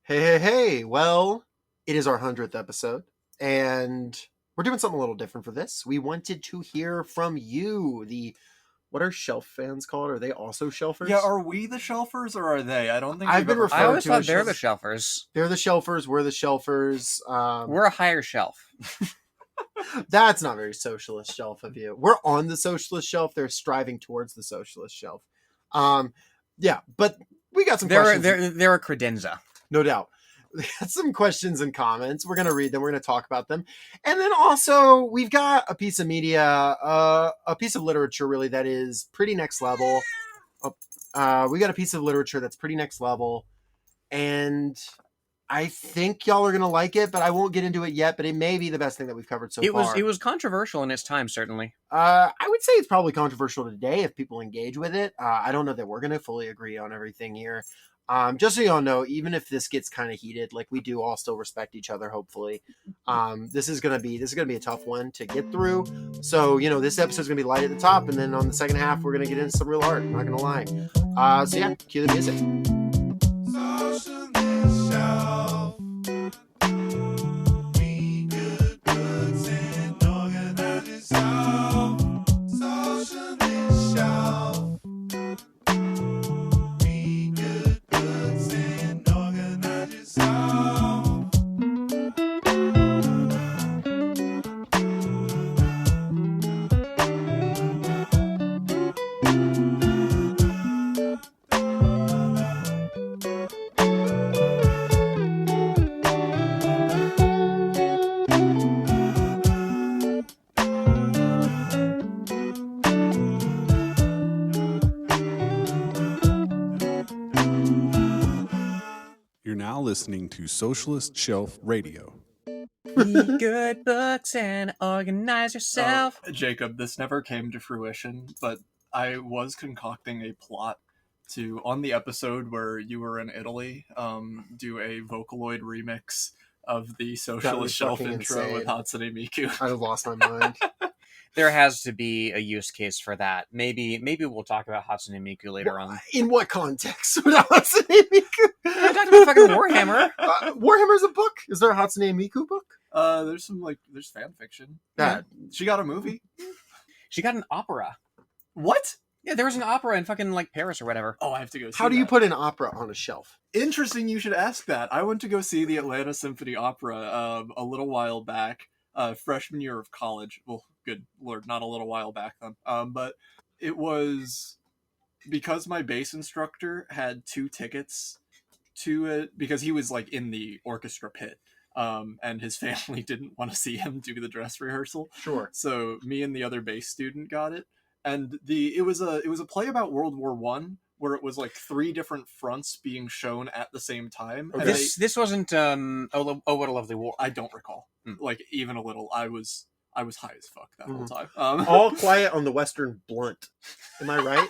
Hey. Well, it is our 100th episode, and we're doing something a little different for this. We wanted to hear from you. What are shelf fans called? Are they also shelfers? Yeah, are we the shelfers or are they? I don't think I've been referred I always to thought as they're the shelfers. They're the shelfers. We're the shelfers. We're a higher shelf. That's not very socialist shelf of you. We're on the socialist shelf. They're striving towards the socialist shelf. Yeah, but we got some questions. They're a credenza. No doubt. We got some questions and comments. We're going to read them. We're going to talk about them. And then also, we've got a piece of media, a piece of literature, really, that is pretty next level. We got a piece of literature that's pretty next level. And I think y'all are going to like it, but I won't get into it yet. But it may be the best thing that we've covered so far. It was controversial in its time, certainly. I would say it's probably controversial today if people engage with it. I don't know that we're going to fully agree on everything here. Just so y'all know, even if this gets kind of heated, like we do all still respect each other, hopefully. This is gonna be a tough one to get through. So, this episode's gonna be light at the top, and then on the second half, we're gonna get into some real art. I'm not gonna lie. So yeah, cue the music. Listening to Socialist Shelf Radio. Read good books and organize yourself. Jacob, this never came to fruition, but I was concocting a plot to, on the episode where you were in Italy, do a Vocaloid remix of the Socialist Shelf intro insane. With Hatsune Miku. I lost my mind. There has to be a use case for that. Maybe we'll talk about Hatsune Miku later on. In what context would Hatsune Miku? I talked about fucking Warhammer. Warhammer's a book? Is there a Hatsune Miku book? There's fan fiction. Yeah. She got a movie. She got an opera. What? Yeah, there was an opera in fucking Paris or whatever. Oh, I have to go see How do you put an opera on a shelf? Interesting you should ask that. I went to go see the Atlanta Symphony Opera a little while back. Freshman year of college. Well, good lord, not a little while back then. But it was because my bass instructor had 2 tickets to it because he was in the orchestra pit. And his family didn't want to see him do the dress rehearsal. Sure. So me and the other bass student got it. And it was a play about World War I, where it was 3 different fronts being shown at the same time. Okay. This wasn't Oh What a Lovely War. I don't recall. Even a little. I was high as fuck that whole time. All Quiet on the Western Blunt. Am I right?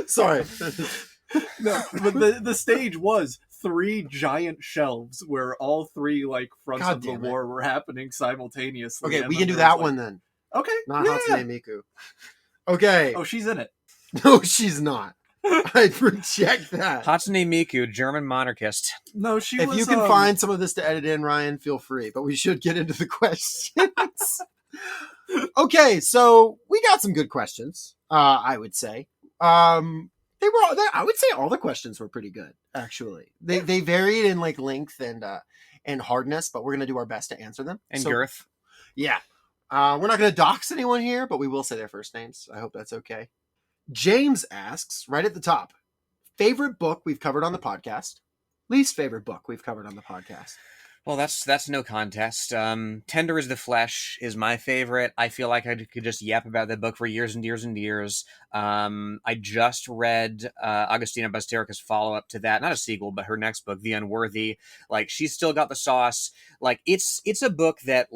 Sorry. No, but the stage was 3 giant shelves where all 3 fronts of the war were happening simultaneously. Okay, we can do that one then. Okay. Not Hatsune Miku. Okay. Oh, she's in it. No, she's not. I reject that. Hatsune Miku, German monarchist. No, If you can find some of this to edit in, Ryan, feel free. But we should get into the questions. Okay, so we got some good questions, I would say. I would say all the questions were pretty good, actually. They varied in length and hardness, but we're going to do our best to answer them. And girth. Yeah. We're not going to dox anyone here, but we will say their first names. I hope that's okay. James asks, right at the top, favorite book we've covered on the podcast, least favorite book we've covered on the podcast. Well, that's no contest. Tender as the Flesh is my favorite. I feel like I could just yap about that book for years and years and years. I just read Agostina Basterica's follow-up to that. Not a sequel, but her next book, The Unworthy. She's still got the sauce. It's a book that,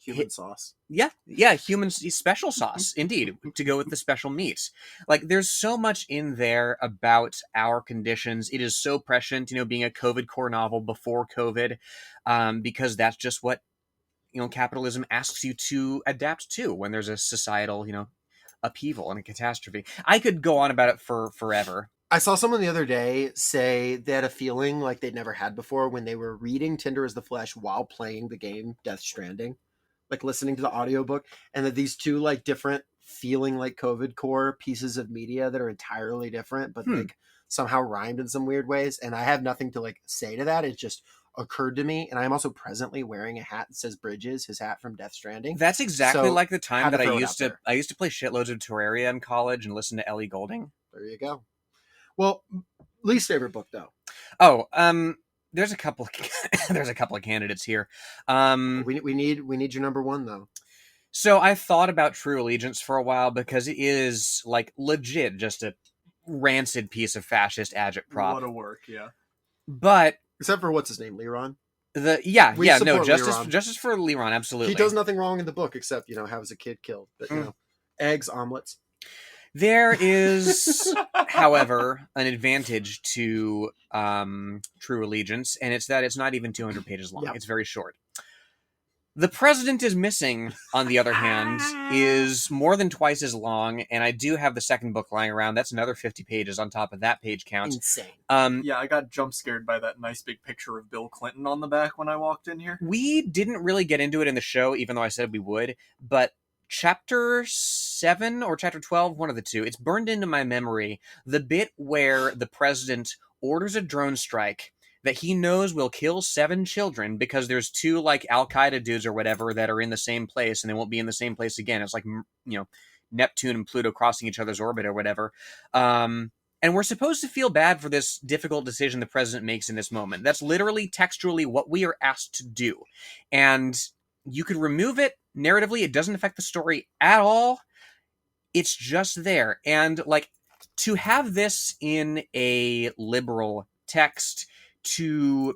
Human sauce. Yeah, human special sauce, indeed, to go with the special meat. There's so much in there about our conditions. It is so prescient, being a COVID core novel before COVID, because that's just what, capitalism asks you to adapt to when there's a societal, upheaval and a catastrophe. I could go on about it for forever. I saw someone the other day say they had a feeling like they'd never had before when they were reading Tinder is the Flesh while playing the game Death Stranding, like listening to the audiobook, and that these two like different feeling like COVID core pieces of media that are entirely different, but like somehow rhymed in some weird ways. And I have nothing to like say to that. It just occurred to me. And I'm also presently wearing a hat that says Bridges, his hat from Death Stranding. That's exactly So, like the time had to that throw it out there. I used to play shitloads of Terraria in college and listen to Ellie Goulding. There you go. Well, least favorite book though. Oh, there's a couple there's a couple of candidates here. We need your number one though. So I thought about True Allegiance for a while because it is like legit just a rancid piece of fascist agitprop. What a work, yeah. But Except for what's his name, Leron. justice Leron. justice for Leron, absolutely. He does nothing wrong in the book except have a kid killed, but eggs, omelets. There is, however, an advantage to True Allegiance, and it's that it's not even 200 pages long. Yep. It's very short. The President is Missing, on the other hand, is more than twice as long, and I do have the second book lying around. That's another 50 pages on top of that page count. Insane. Yeah, I got jump scared by that nice big picture of Bill Clinton on the back when I walked in here. We didn't really get into it in the show, even though I said we would, but Chapter 7 or Chapter 12, one of the two, it's burned into my memory, the bit where the President orders a drone strike that he knows will kill 7 children because there's 2 like Al-Qaeda dudes or whatever that are in the same place and they won't be in the same place again. It's like, Neptune and Pluto crossing each other's orbit or whatever. And we're supposed to feel bad for this difficult decision the president makes in this moment. That's literally textually what we are asked to do. And you could remove it narratively. It doesn't affect the story at all. It's just there. And like to have this in a liberal text to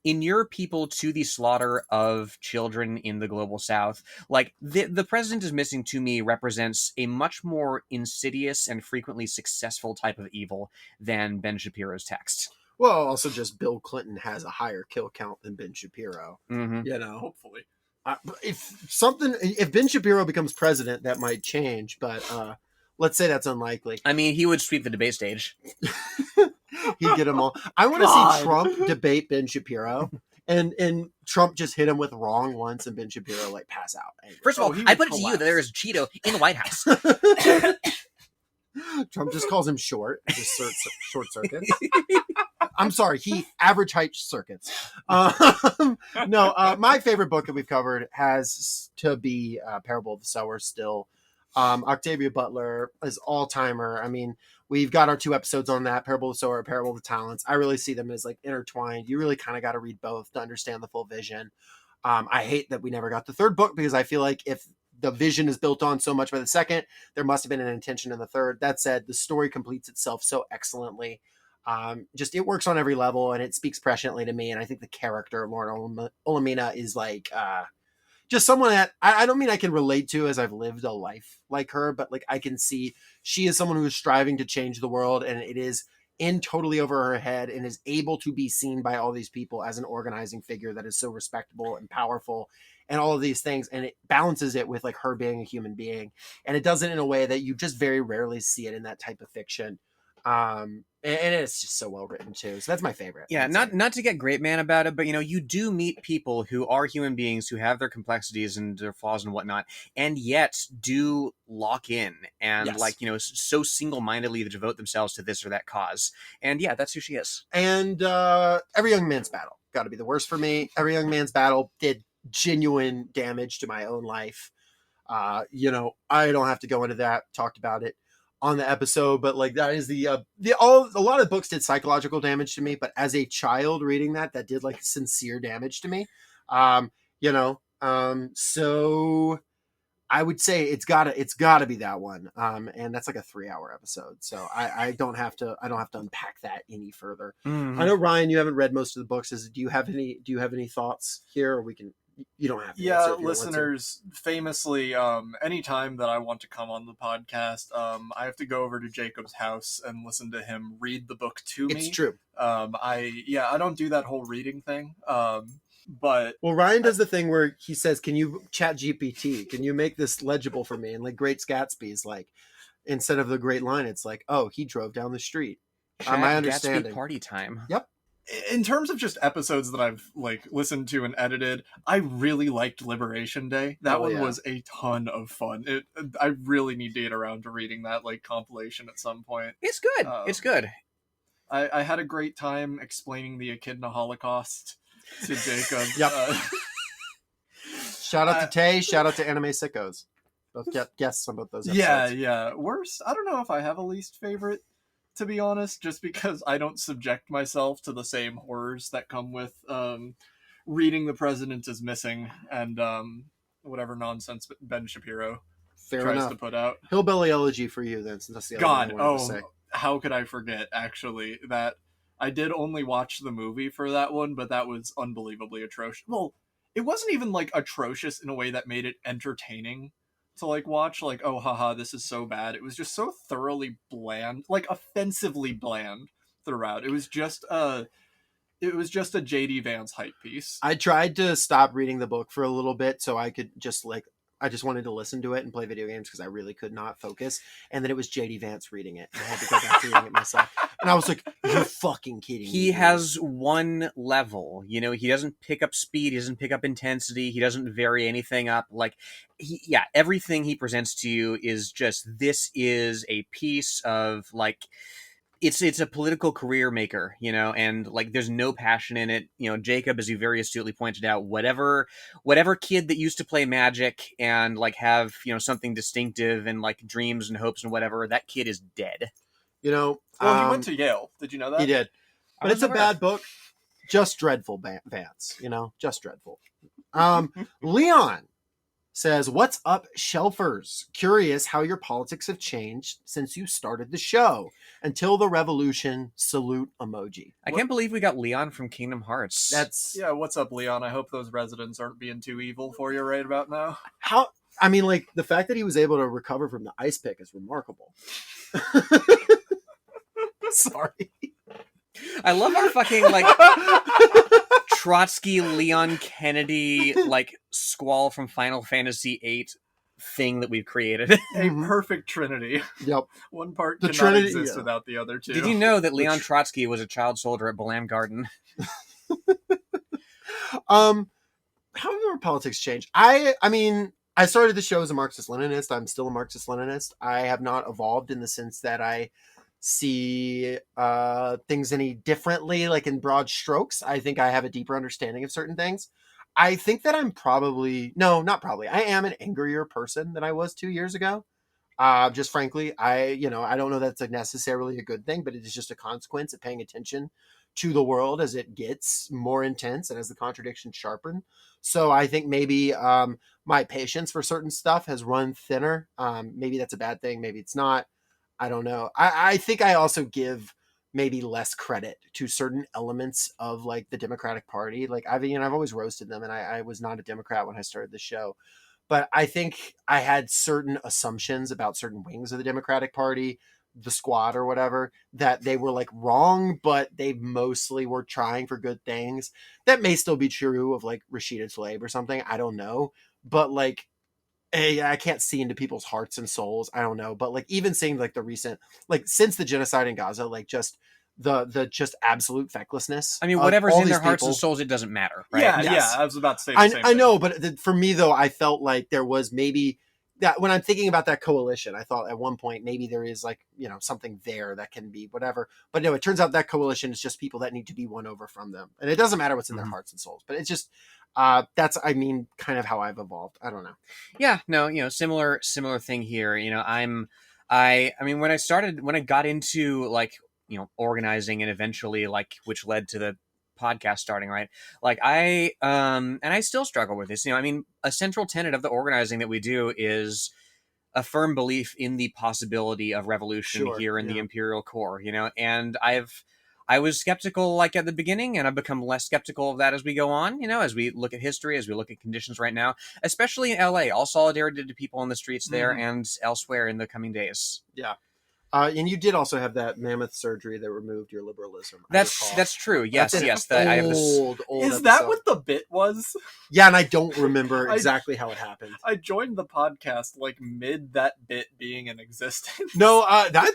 inure people to the slaughter of children in the global south, like the President is Missing to me represents a much more insidious and frequently successful type of evil than Ben Shapiro's text. Well, also just Bill Clinton has a higher kill count than Ben Shapiro. Mm-hmm. Hopefully. If Ben Shapiro becomes president, that might change, but let's say that's unlikely. I mean, he would sweep the debate stage. He'd get them all. I want to see Trump debate Ben Shapiro, and Trump just hit him with wrong once, and Ben Shapiro like pass out. First of all, I put it to you that there is Cheeto in the White House. Trump just calls him short. Just short circuits. I'm sorry, he average height circuits. My favorite book that we've covered has to be Parable of the Sower still. Octavia Butler is all-timer. I mean, we've got our 2 episodes on that, Parable of the Sower, Parable of the Talents. I really see them as like intertwined. You really kind of got to read both to understand the full vision. I hate that we never got the 3rd book because I feel like if the vision is built on so much by the 2nd, there must have been an intention in the 3rd. That said, the story completes itself so excellently. It works on every level and it speaks presciently to me. And I think the character of Lauren Olamina is like, just someone that I don't mean I can relate to as I've lived a life like her, but like I can see she is someone who is striving to change the world and it is in totally over her head and is able to be seen by all these people as an organizing figure that is so respectable and powerful and all of these things. And it balances it with like her being a human being. And it does it in a way that you just very rarely see it in that type of fiction. And it's just so well written too. So that's my favorite. Yeah, not to get great man about it, but you do meet people who are human beings who have their complexities and their flaws and whatnot, and yet do lock in and so single-mindedly devote themselves to this or that cause. And yeah, that's who she is. And Every Young Man's Battle got to be the worst for me. Every Young Man's Battle did genuine damage to my own life. I don't have to go into that. Talked about it on the episode, but like that is a lot of books did psychological damage to me, but as a child reading that did like sincere damage to me. So I would say it's gotta be that one. And that's like a 3-hour episode. So I don't have to unpack that any further. Mm-hmm. I know Ryan, you haven't read most of the books. Do you have any thoughts here? Or you don't have to. Yeah, listeners, famously, anytime that I want to come on the podcast, I have to go over to Jacob's house and listen to him read the book to me. It's true. I don't do that whole reading thing. But Ryan does the thing where he says, "Can you chat GPT? Can you make this legible for me?" And like Great Gatsby's like, instead of the great line, it's like, "Oh, he drove down the street." My Gatsby understanding. party time. Yep. In terms of just episodes that I've like listened to and edited, I really liked Liberation Day. That one was a ton of fun. I really need to get around to reading that like compilation at some point. It's good. It's good. I had a great time explaining the Echidna Holocaust to Jacob. Yep. Shout out to Tay. Shout out to Anime Sickos. Both guests on both those episodes. Yeah. Worst, I don't know if I have a least favorite, to be honest, just because I don't subject myself to the same horrors that come with reading The President is Missing and whatever nonsense Ben Shapiro tries to put out. Hillbilly Elegy for you then, since that's the other God, one I wanted to say. How could I forget, actually, that I did only watch the movie for that one, but that was unbelievably atrocious. Well, it wasn't even, like, atrocious in a way that made it entertaining to, like, watch. Like, oh, haha, this is so bad. It was just so thoroughly bland, like, offensively bland throughout. It was just a J.D. Vance hype piece. I tried to stop reading the book for a little bit so I could just, like, I just wanted to listen to it and play video games because I really could not focus. And then it was J.D. Vance reading it. And I had to go back to reading it myself. And I was like, you're fucking kidding me. He has one level. You know, he doesn't pick up speed. He doesn't pick up intensity. He doesn't vary anything up. Like, everything he presents to you is just, this is a piece of, like, it's a political career maker, you know, and like there's no passion in it. You know, Jacob, as you very astutely pointed out, whatever kid that used to play Magic and like have, you know, something distinctive and like dreams and hopes and whatever, that kid is dead. You know, well, he went to Yale. Did you know that? He did, but it's a bad book. Just dreadful, Vance. You know, just dreadful. Leon says, "What's up, shelfers? Curious how your politics have changed since you started the show. Until the revolution, salute emoji." I can't believe we got Leon from Kingdom Hearts. Yeah, what's up, Leon? I hope those residents aren't being too evil for you right about now. I mean, like, the fact that he was able to recover from the ice pick is remarkable. Sorry. I love our fucking, like, Trotsky, Leon Kennedy, like, squall from Final Fantasy VIII thing that we've created. A perfect trinity. Yep. One part The cannot Trinity, exist without the other two. Did you know that Leon Trotsky was a child soldier at Balam Garden? How have our politics changed? I mean, I started the show as a Marxist-Leninist. I'm still a Marxist-Leninist. I have not evolved in the sense that I see things any differently, like in broad strokes. I think I have a deeper understanding of certain things. I think that I'm I am an angrier person than I was 2 years ago. Just frankly, I don't know that's necessarily a good thing, but it is just a consequence of paying attention to the world as it gets more intense and as the contradictions sharpen. So I think maybe my patience for certain stuff has run thinner. Maybe that's a bad thing. Maybe it's not. I don't know. I think I also give maybe less credit to certain elements of like the Democratic Party. Like I've always roasted them, and I was not a Democrat when I started the show. But I think I had certain assumptions about certain wings of the Democratic Party, the squad or whatever, that they were like wrong, but they mostly were trying for good things. That may still be true of like Rashida Tlaib or something. I don't know. But like, I can't see into people's hearts and souls. I don't know. But like even seeing like the recent, like since the genocide in Gaza, like just the just absolute fecklessness. I mean, whatever's in their hearts and souls, it doesn't matter, right? Yeah, I was about to say the same I thing. know, but for me though, I felt like there was maybe that when I'm thinking about that coalition, I thought at one point maybe there is like, something there that can be whatever. But no, it turns out that coalition is just people that need to be won over from them. And it doesn't matter what's in their hearts and souls, but it's just that's kind of how I've evolved. I don't know. Yeah, no, similar thing here. I mean, when I got into like, organizing and eventually like, which led to the podcast starting, right? Like and I still struggle with this. I mean, a central tenet of the organizing that we do is a firm belief in the possibility of revolution here in the Imperial Core, and I was skeptical like at the beginning, and I've become less skeptical of that as we go on, as we look at history, as we look at conditions right now, especially in LA. All solidarity to people on the streets there and elsewhere in the coming days. Yeah. And you did also have that mammoth surgery that removed your liberalism. That's true. Yes, That's an yes. I have old Is episode. that what the bit was? Yeah, and I don't remember I- exactly how it happened. I joined the podcast like mid that bit being in existence. No,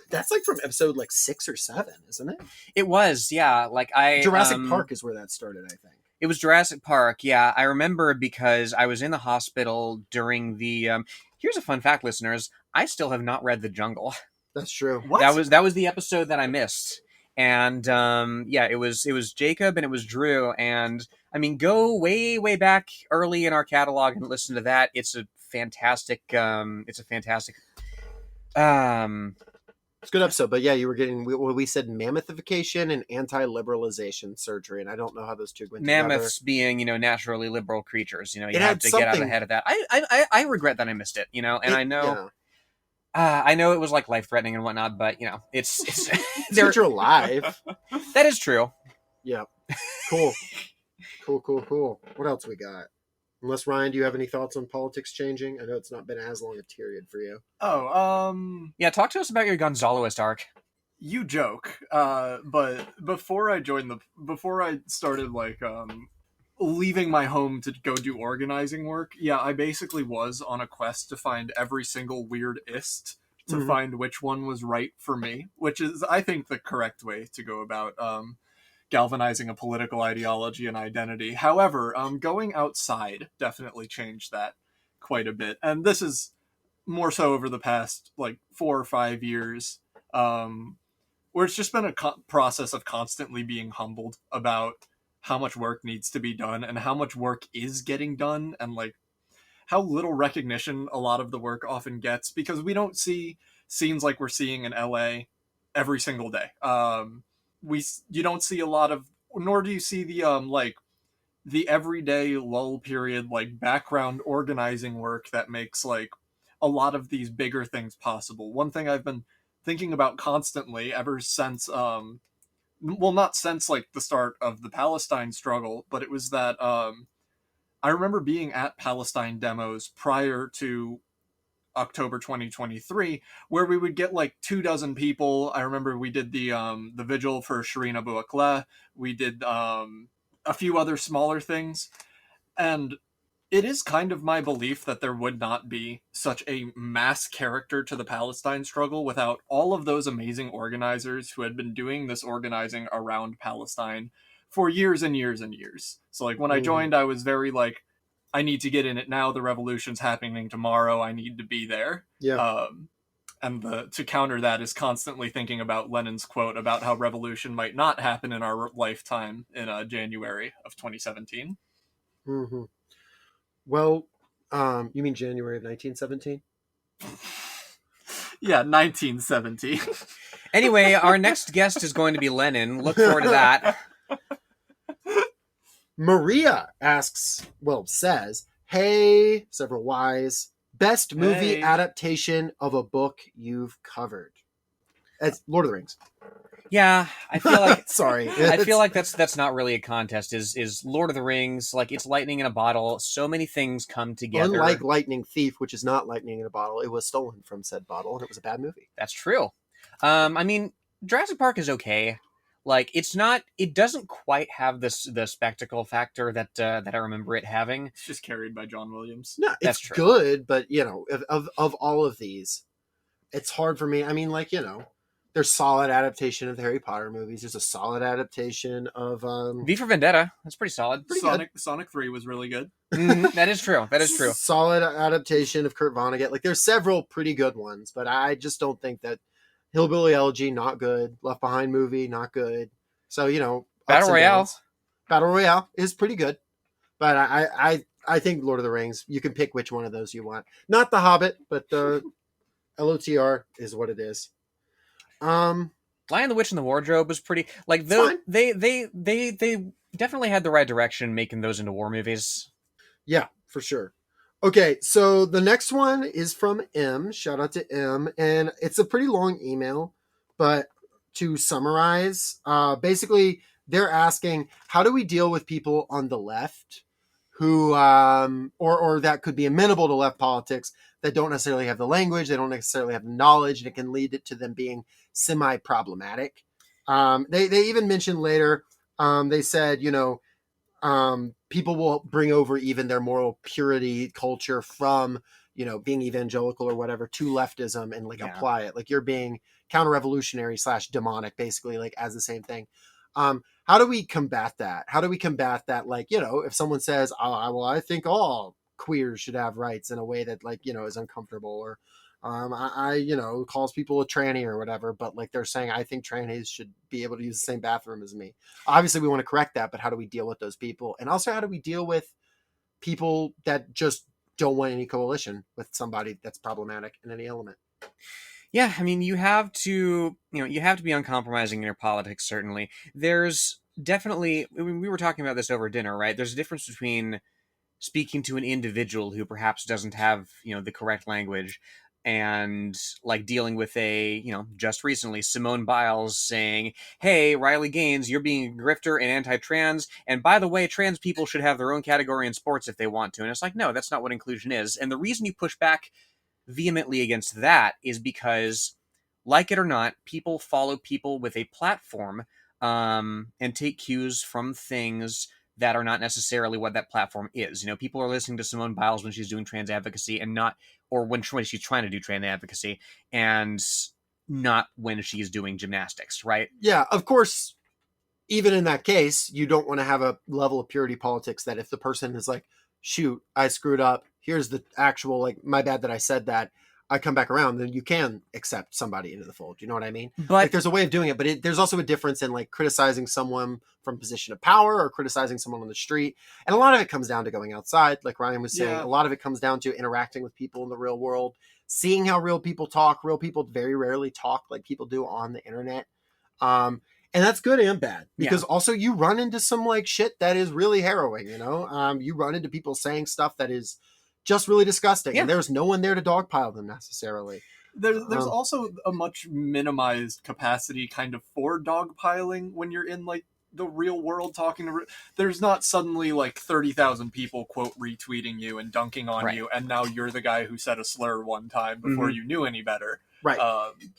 that's like from episode like 6 or 7, isn't it? It was, yeah. Like Jurassic Park is where that started, I think. It was Jurassic Park, yeah. I remember because I was in the hospital during the. Here's a fun fact, listeners. I still have not read The Jungle. That's true. What? That was the episode that I missed, and yeah, it was Jacob and it was Drew, and I mean, go way back early in our catalog and listen to that. It's a fantastic. It's a fantastic. It's a good episode, but yeah, you were getting we said mammothification and anti-liberalization surgery, and I don't know how those two went Mammoths together. being, naturally liberal creatures. You It have had to get out something- ahead of that. I regret that I missed it. And I know. Yeah. I know it was like life threatening and whatnot, but it's It's that you're alive. that is true. Yeah. Cool. Cool. What else we got? Unless, Ryan, do you have any thoughts on politics changing? I know it's not been as long a period for you. Oh, Yeah, talk to us about your Gonzaloist arc. you joke. But before I started like leaving my home to go do organizing work, yeah, I basically was on a quest to find every single weird-ist to Mhm. find which one was right for me, which is, I think, the correct way to go about galvanizing a political ideology and identity. However, going outside definitely changed that quite a bit, and this is more so over the past like 4 or 5 years, where it's just been a process of constantly being humbled about how much work needs to be done and how much work is getting done, and like how little recognition a lot of the work often gets, because we don't see scenes like we're seeing in LA every single day. You don't see a lot of, nor do you see the like the everyday lull period like background organizing work that makes like a lot of these bigger things possible. One thing I've been thinking about constantly ever since well, not since like the start of the Palestine struggle, but it was that I remember being at Palestine demos prior to October 2023, where we would get like 24 people. I remember we did the vigil for Shireen Abu Akleh. We did a few other smaller things, and it is kind of my belief that there would not be such a mass character to the Palestine struggle without all of those amazing organizers who had been doing this organizing around Palestine for years and years and years. So like when I joined, I was very like, I need to get in it now. The revolution's happening tomorrow. I need to be there. Yeah. And to counter that is constantly thinking about Lenin's quote about how revolution might not happen in our lifetime in January of 2017. Mm-hmm. Well, you mean January of 1917? Yeah, 1917. Anyway, our next guest is going to be Lenin. Look forward to that. Maria says, hey, several Y's, best movie Hey. adaptation of a book you've covered. It's Lord of the Rings. Yeah, I feel like Sorry. I feel like that's not really a contest. Is Lord of the Rings, like, it's lightning in a bottle. So many things come together. Unlike Lightning Thief, which is not lightning in a bottle, it was stolen from said bottle, and it was a bad movie. That's true. I mean, Jurassic Park is okay. Like, it's not. It doesn't quite have the spectacle factor that I remember it having. It's just carried by John Williams. No, That's it's true. good, but of all of these, it's hard for me. I mean, like, there's solid adaptation of the Harry Potter movies. There's a solid adaptation of V for Vendetta. That's pretty solid. Sonic 3 was really good. That is true. That is true. Solid adaptation of Kurt Vonnegut. Like, there's several pretty good ones, but I just don't think that Hillbilly Elegy, not good. Left Behind movie, not good. So, ups Battle and Royale. downs. Battle Royale is pretty good, but I think Lord of the Rings, you can pick which one of those you want. Not The Hobbit, but the LOTR is what it is. Lion the Witch in the Wardrobe was pretty, like, Fine. they definitely had the right direction making those into war movies. Yeah, for sure. Okay, so the next one is from M. Shout out to M. And it's a pretty long email, but to summarize, basically they're asking, how do we deal with people on the left who, or that could be amenable to left politics, that don't necessarily have the language, they don't necessarily have the knowledge, and it can lead it to them being semi-problematic. They even mentioned later, they said, people will bring over even their moral purity culture from, being evangelical or whatever to leftism and like apply it. Like you're being counter-revolutionary / demonic, basically, like as the same thing. How do we combat that? How do we combat that? Like, if someone says, I think all queers should have rights in a way that like, is uncomfortable, or calls people a tranny or whatever, but like they're saying, I think trannies should be able to use the same bathroom as me. Obviously we want to correct that, but how do we deal with those people? And also, how do we deal with people that just don't want any coalition with somebody that's problematic in any element? Yeah, I mean, you have to be uncompromising in your politics, certainly. There's definitely, we were talking about this over dinner, right? There's a difference between speaking to an individual who perhaps doesn't have, the correct language, and like dealing with just recently, Simone Biles saying, hey, Riley Gaines, you're being a grifter and anti-trans, and by the way, trans people should have their own category in sports if they want to. And it's like, no, that's not what inclusion is. And the reason you push back vehemently against that is because, like it or not, people follow people with a platform, and take cues from things that are not necessarily what that platform is. People are listening to Simone Biles when she's doing trans advocacy and not, or when she's trying to do trans advocacy, and not when she's doing gymnastics, right? Yeah, of course. Even in that case, you don't want to have a level of purity politics that if the person is like, shoot, I screwed up, here's the actual, like, my bad that I said that, I come back around, then you can accept somebody into the fold. You know what I mean? But like, there's a way of doing it, but there's also a difference in like criticizing someone from a position of power or criticizing someone on the street. And a lot of it comes down to going outside. Like Ryan was saying, a lot of it comes down to interacting with people in the real world, seeing how real people talk. Real people very rarely talk like people do on the internet. And that's good and bad, because also you run into some like shit that is really harrowing, you run into people saying stuff that is just really disgusting, and there's no one there to dogpile them necessarily. There's also a much minimized capacity kind of for dogpiling when you're in like the real world talking to. There's not suddenly like 30,000 people quote retweeting you and dunking on you, and now you're the guy who said a slur one time before you knew any better. Right.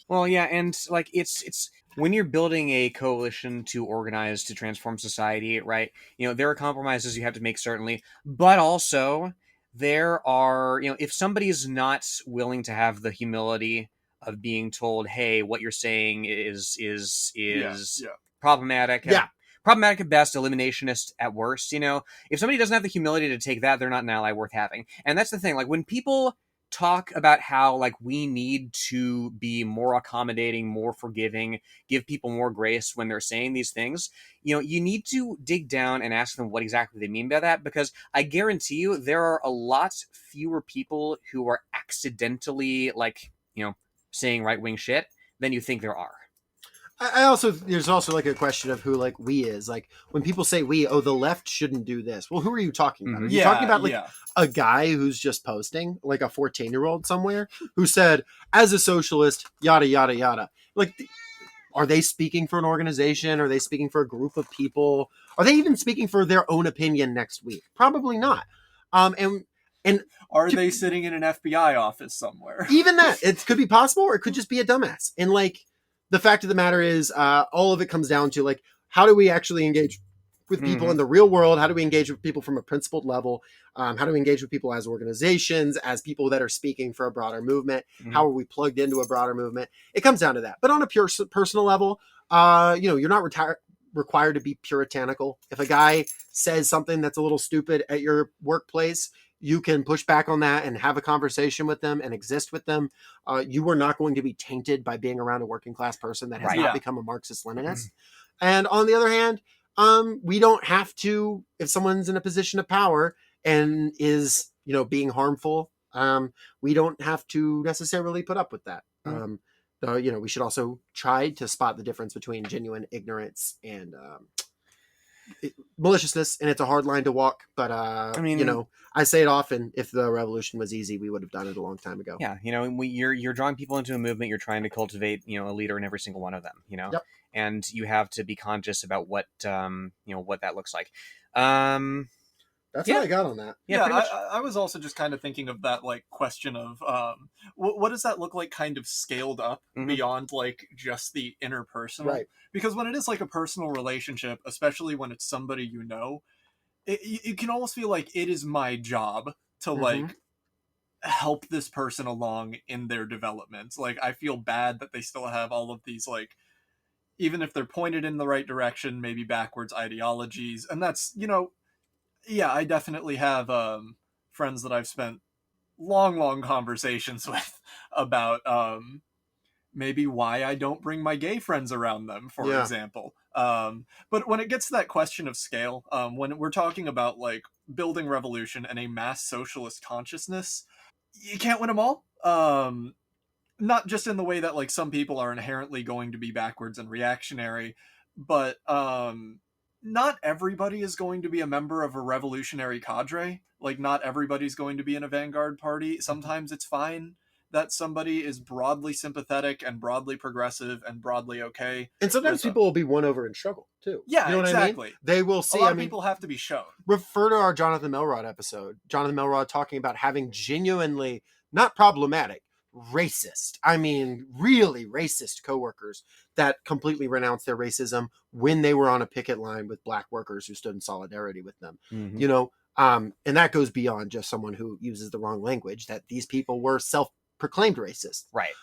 Well, yeah, and like it's when you're building a coalition to organize to transform society, right? There are compromises you have to make, certainly, but also there are, if somebody's not willing to have the humility of being told, hey, what you're saying is problematic. Problematic at best, eliminationist at worst. If somebody doesn't have the humility to take that, they're not an ally worth having. And that's the thing. Like when people talk about how like we need to be more accommodating, more forgiving, give people more grace when they're saying these things, you need to dig down and ask them what exactly they mean by that, because I guarantee you there are a lot fewer people who are accidentally like, saying right-wing shit than you think there are. There's also like a question of who like we is. Like when people say we, the left shouldn't do this. Well, who are you talking about? Are you talking about like a guy who's just posting, like a 14-year-old somewhere who said, as a socialist, yada, yada, yada. Like, are they speaking for an organization? Are they speaking for a group of people? Are they even speaking for their own opinion next week? Probably not. And are they sitting in an FBI office somewhere? Even that, it could be possible, or it could just be a dumbass. And like, the fact of the matter is, all of it comes down to like, how do we actually engage with people in the real world? How do we engage with people from a principled level? How do we engage with people as organizations, as people that are speaking for a broader movement? How are we plugged into a broader movement? It comes down to that. But on a pure personal level, you're not required to be puritanical. If a guy says something that's a little stupid at your workplace, you can push back on that and have a conversation with them and exist with them. You are not going to be tainted by being around a working class person that has not become a Marxist-Leninist. And on the other hand, we don't have to, if someone's in a position of power and is, being harmful, we don't have to necessarily put up with that. We should also try to spot the difference between genuine ignorance and maliciousness, and it's a hard line to walk, but I say it often, if the revolution was easy, we would have done it a long time ago. Yeah, you're drawing people into a movement, you're trying to cultivate, a leader in every single one of them, Yep. And you have to be conscious about what what that looks like. That's Yeah. what I got on that. Yeah, pretty much. I was also just kind of thinking of that like question of what does that look like kind of scaled up Mhm. beyond like just the interpersonal? Right. Because when it is like a personal relationship, especially when it's somebody you know, it can almost feel like it is my job to Mhm. like help this person along in their development. Like I feel bad that they still have all of these like, even if they're pointed in the right direction, maybe backwards ideologies. And that's, yeah, I definitely have friends that I've spent long conversations with about maybe why I don't bring my gay friends around them, for Yeah. example. But when it gets to that question of scale, when we're talking about like building revolution and a mass socialist consciousness, you can't win them all. Not just in the way that like some people are inherently going to be backwards and reactionary, but not everybody is going to be a member of a revolutionary cadre. Like not everybody's going to be in a vanguard party. Sometimes it's fine that somebody is broadly sympathetic and broadly progressive and broadly okay. And sometimes with people will be won over in struggle too. Yeah, you know what exactly. I mean? They will A see. lot of people have to be shown. Refer to our Jonathan Melrod episode. Jonathan Melrod talking about having genuinely not problematic, racist. I mean, really racist coworkers that completely renounced their racism when they were on a picket line with black workers who stood in solidarity with them. Mhm. You know, and that goes beyond just someone who uses the wrong language. That these people were self-proclaimed racist. Right.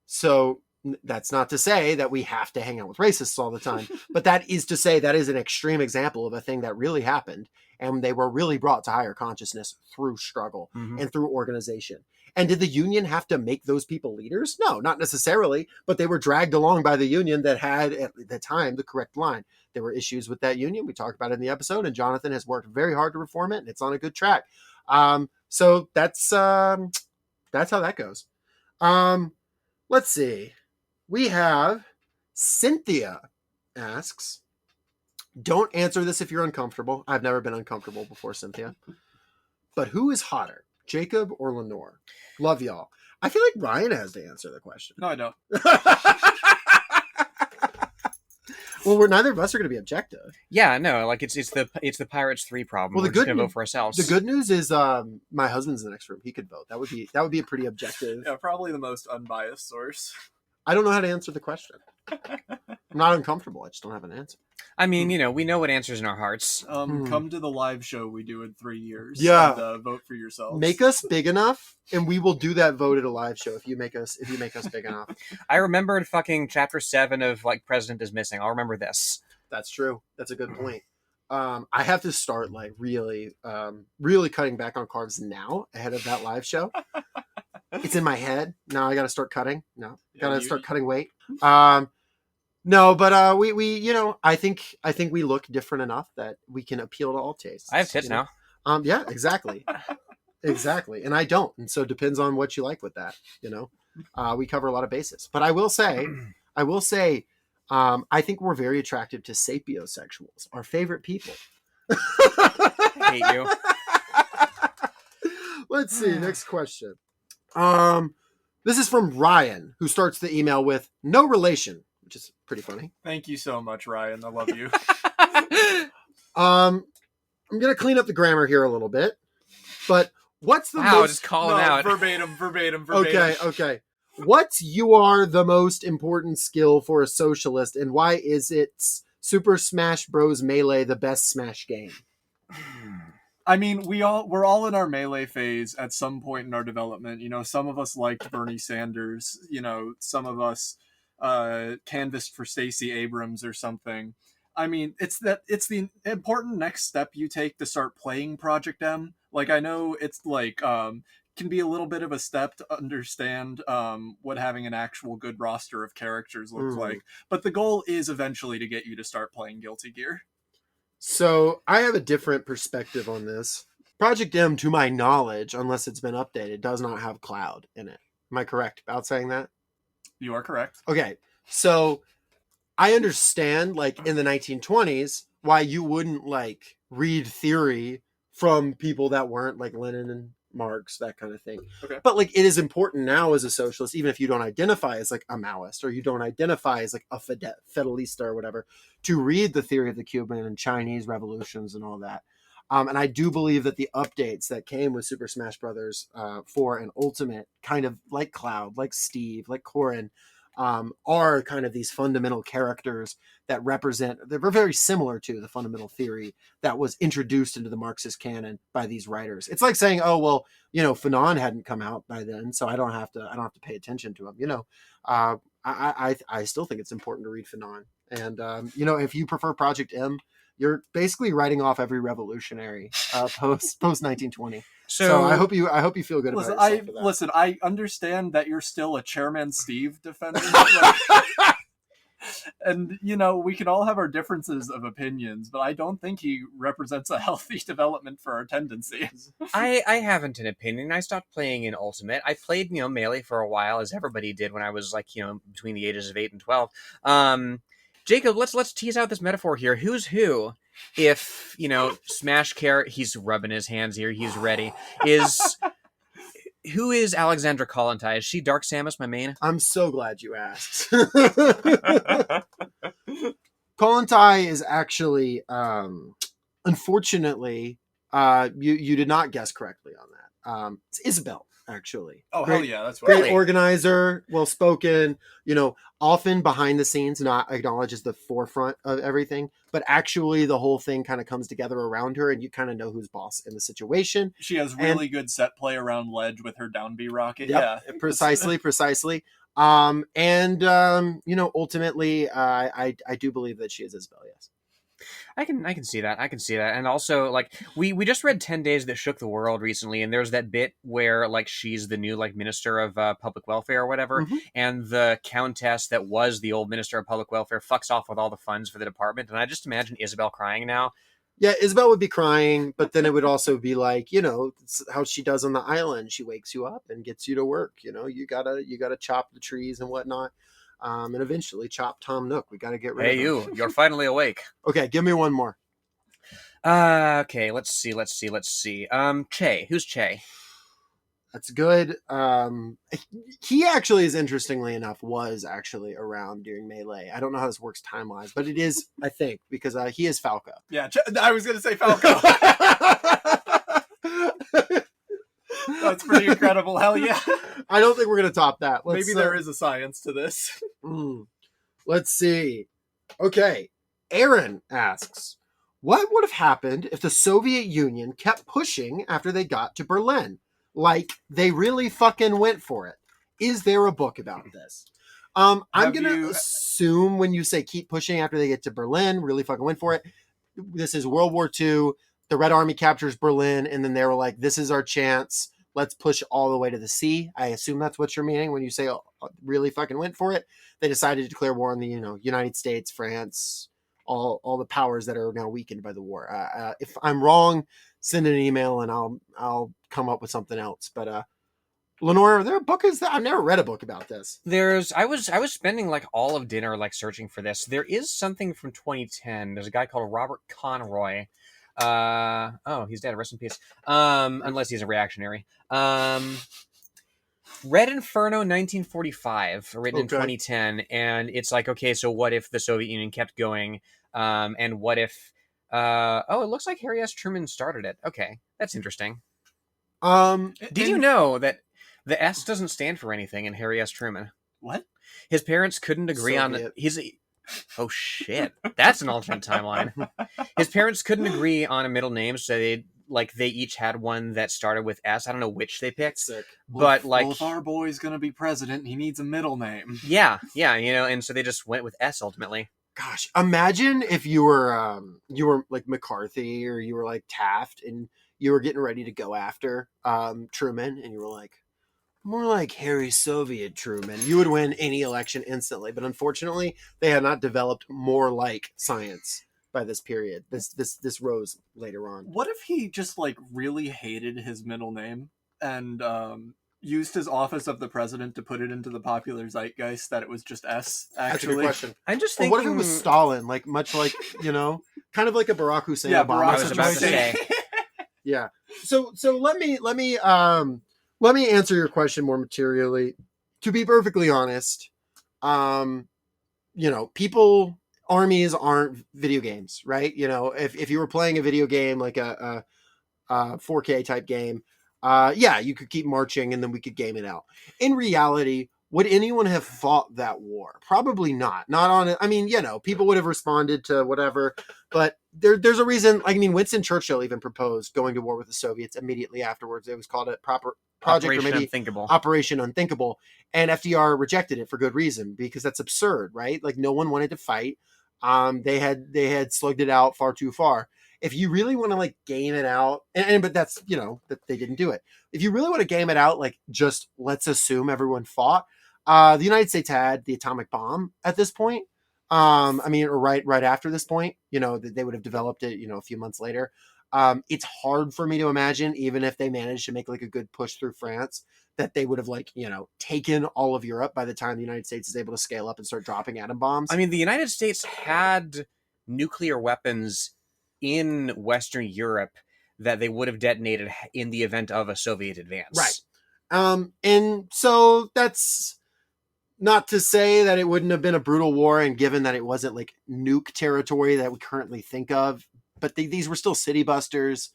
So that's not to say that we have to hang out with racists all the time, but that is to say that is an extreme example of a thing that really happened, and they were really brought to higher consciousness through struggle Mhm. and through organization. And did the union have to make those people leaders? No, not necessarily, but they were dragged along by the union that had at the time the correct line. There were issues with that union. We talked about it in the episode, and Jonathan has worked very hard to reform it, and it's on a good track. So that's how that goes. Let's see. We have Cynthia asks, don't answer this if you're uncomfortable. I've never been uncomfortable before, Cynthia. But who is hotter, Jacob or Lenore? Love y'all. I feel like Ryan has to answer the question. No, I don't. Well, neither of us are going to be objective. Yeah, no, like it's the Pirates 3 problem. Well, We're just gonna vote for ourselves. The good news is my husband's in the next room. He could vote. That would be a pretty objective. Yeah, probably the most unbiased source. I don't know how to answer the question. I'm not uncomfortable. I just don't have an answer. I mean, we know what answers in our hearts. Come to the live show we do in 3 years. Yeah. And, vote for yourselves. Make us big enough, and we will do that vote at a live show if you make us big enough. I remembered fucking chapter 7 of like President is Missing. I'll remember this. That's true. That's a good point. I have to start like really cutting back on carbs now ahead of that live show. It's in my head now. I got to start cutting. No, got to start cutting weight. No, but we I think we look different enough that we can appeal to all tastes. I have tits now. Yeah, exactly. Exactly. And I don't. And so it depends on what you like with that, we cover a lot of bases, but I will say, I think we're very attractive to sapiosexuals, our favorite people. I hate you. Let's see. Next question. This is from Ryan, who starts the email with no relation, which is pretty funny. Thank you so much, Ryan. I love you. I'm going to clean up the grammar here a little bit, but what's the most... just calling out. Verbatim. Okay. What's the most important skill for a socialist, and why is it Super Smash Bros. Melee the best Smash game? I mean, we're all in our Melee phase at some point in our development. Some of us liked Bernie Sanders. Some of us canvassed for Stacey Abrams or something. I mean, it's the important next step you take to start playing Project M. Like, I know it's like can be a little bit of a step to understand what having an actual good roster of characters looks like, but the goal is eventually to get you to start playing Guilty Gear. So I have a different perspective on this. Project M, to my knowledge, unless it's been updated, does not have Cloud in it. Am I correct about saying that? You are correct. Okay, so I understand, like, in the 1920s, why you wouldn't, like, read theory from people that weren't, like, Lenin and Marx, that kind of thing. Okay. But, like, it is important now as a socialist, even if you don't identify as, like, a Maoist, or you don't identify as, like, a Fidelista or whatever, to read the theory of the Cuban and Chinese revolutions and all that. And I do believe that the updates that came with Super Smash Brothers 4 and Ultimate, kind of like Cloud, like Steve, like Corrin, are kind of these fundamental characters that represent, they're very similar to the fundamental theory that was introduced into the Marxist canon by these writers. It's like saying, oh, well, Fanon hadn't come out by then, so I don't have to pay attention to him. I still think it's important to read Fanon. And, if you prefer Project M, you're basically writing off every revolutionary post 1920. So I hope you feel good about yourself for that. Listen, I understand that you're still a Chairman Steve defender. And, we can all have our differences of opinions, but I don't think he represents a healthy development for our tendencies. I haven't an opinion. I stopped playing in Ultimate. I played, Melee for a while, as everybody did when I was, between the ages of 8 and 12. Jacob, let's tease out this metaphor here. Who's who? If, Smash he's rubbing his hands here, he's ready, who is Alexandra Kollontai? Is she Dark Samus, my main? I'm so glad you asked. Kollontai is actually, unfortunately, you did not guess correctly on that. It's Isabel, actually. Oh, hell yeah, that's great organizer, well-spoken, often behind the scenes, not acknowledges the forefront of everything, but actually the whole thing kind of comes together around her, and you kind of know who's boss in the situation. She has really good set play around ledge with her down B rocket. Yep, yeah, precisely. Ultimately, I do believe that she is Isabel. Yes. I can see that. And also, we just read 10 Days That Shook the World recently, and there's that bit where, she's the new, Minister of Public Welfare or whatever, Mm-hmm. and the countess that was the old Minister of Public Welfare fucks off with all the funds for the department, and I just imagine Isabel crying now. Yeah, Isabel would be crying, but then it would also be it's how she does on the island. She wakes you up and gets you to work. You gotta chop the trees and whatnot. And eventually chop Tom Nook. We got to get rid of him. Hey, you're finally awake. Okay, give me one more. Okay, let's see. Che. Who's Che? That's good. He actually is, interestingly enough, was actually around during Melee. I don't know how this works time-wise, but it is, I think, because he is Falco. Yeah, I was going to say Falco. That's pretty incredible. Hell yeah. I don't think we're going to top that. Maybe there is a science to this. Let's see. Okay. Aaron asks, what would have happened if the Soviet Union kept pushing after they got to Berlin? They really fucking went for it. Is there a book about this? I'm going to assume when you say keep pushing after they get to Berlin, really fucking went for it. This is World War II. The Red Army captures Berlin, and then they were like, this is our chance. Let's push all the way to the sea. I assume that's what you're meaning when you say really fucking went for it. They decided to declare war on the United States, France, all the powers that are now weakened by the war. If I'm wrong, send an email and I'll come up with something else. But Lenore, are there a book? I've never read a book about this. I was spending all of dinner searching for this. There is something from 2010. There's a guy called Robert Conroy. He's dead. Rest in peace. Unless he's a reactionary. Red Inferno 1945, written in 2010, and it's so what if the Soviet Union kept going? And what if it looks like Harry S. Truman started it. Okay, that's interesting. Did you know that the S doesn't stand for anything in Harry S. Truman? What? His parents couldn't agree on oh shit, that's an alternate timeline. His parents couldn't agree on a middle name, so they each had one that started with S. I don't know which they picked. Sick. But if our boy's gonna be president, he needs a middle name. Yeah, and so they just went with S ultimately. Gosh, imagine if you were like McCarthy or you were like Taft and you were getting ready to go after Truman and you were like, more like Harry Soviet Truman. You would win any election instantly. But unfortunately, they had not developed more like science by this period. This rose later on. What if he just really hated his middle name and used his office of the president to put it into the popular zeitgeist that it was just S? Actually, that's a good question. I'm just thinking, what if it was Stalin? Much like kind of like a Barack Hussein. Yeah, Obama Barack I was about to say. Yeah. So let me answer your question more materially. To be perfectly honest, people armies aren't video games, right? You know, if you were playing a video game like a 4K type game, yeah, you could keep marching and then we could game it out. In reality, would anyone have fought that war? Probably not. Not on it. I mean, you know, people would have responded to whatever, but there's a reason. I mean, Winston Churchill even proposed going to war with the Soviets immediately afterwards. It was called a proper project Operation or maybe Unthinkable. Operation Unthinkable. And FDR rejected it for good reason, because that's absurd, right? Like, no one wanted to fight. They had slugged it out far too far. If you really want to like game it out, but that's, you know, that they didn't do it. If you really want to game it out, like, just let's assume everyone fought. The United States had the atomic bomb at this point. I mean, or right after this point, you know, they would have developed it, you know, a few months later. It's hard for me to imagine, even if they managed to make like a good push through France, that they would have, like, you know, taken all of Europe by the time the United States is able to scale up and start dropping atom bombs. I mean, the United States had nuclear weapons in Western Europe that they would have detonated in the event of a Soviet advance. Right. And so that's not to say that it wouldn't have been a brutal war, and given that it wasn't like nuke territory that we currently think of, but these were still city busters.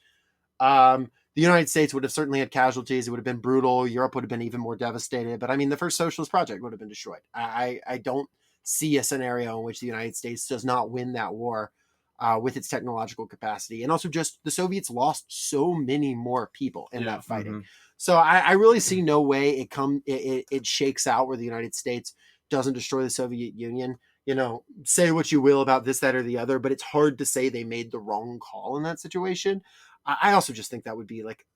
The United States would have certainly had casualties. It would have been brutal. Europe would have been even more devastated. But I mean, the first socialist project would have been destroyed. I don't see a scenario in which the United States does not win that war with its technological capacity. And also, just the Soviets lost so many more people in that fighting. Mm-hmm. So I really see no way it shakes out where the United States doesn't destroy the Soviet Union. You know, say what you will about this, that, or the other, but it's hard to say they made the wrong call in that situation. I also just think that would be like,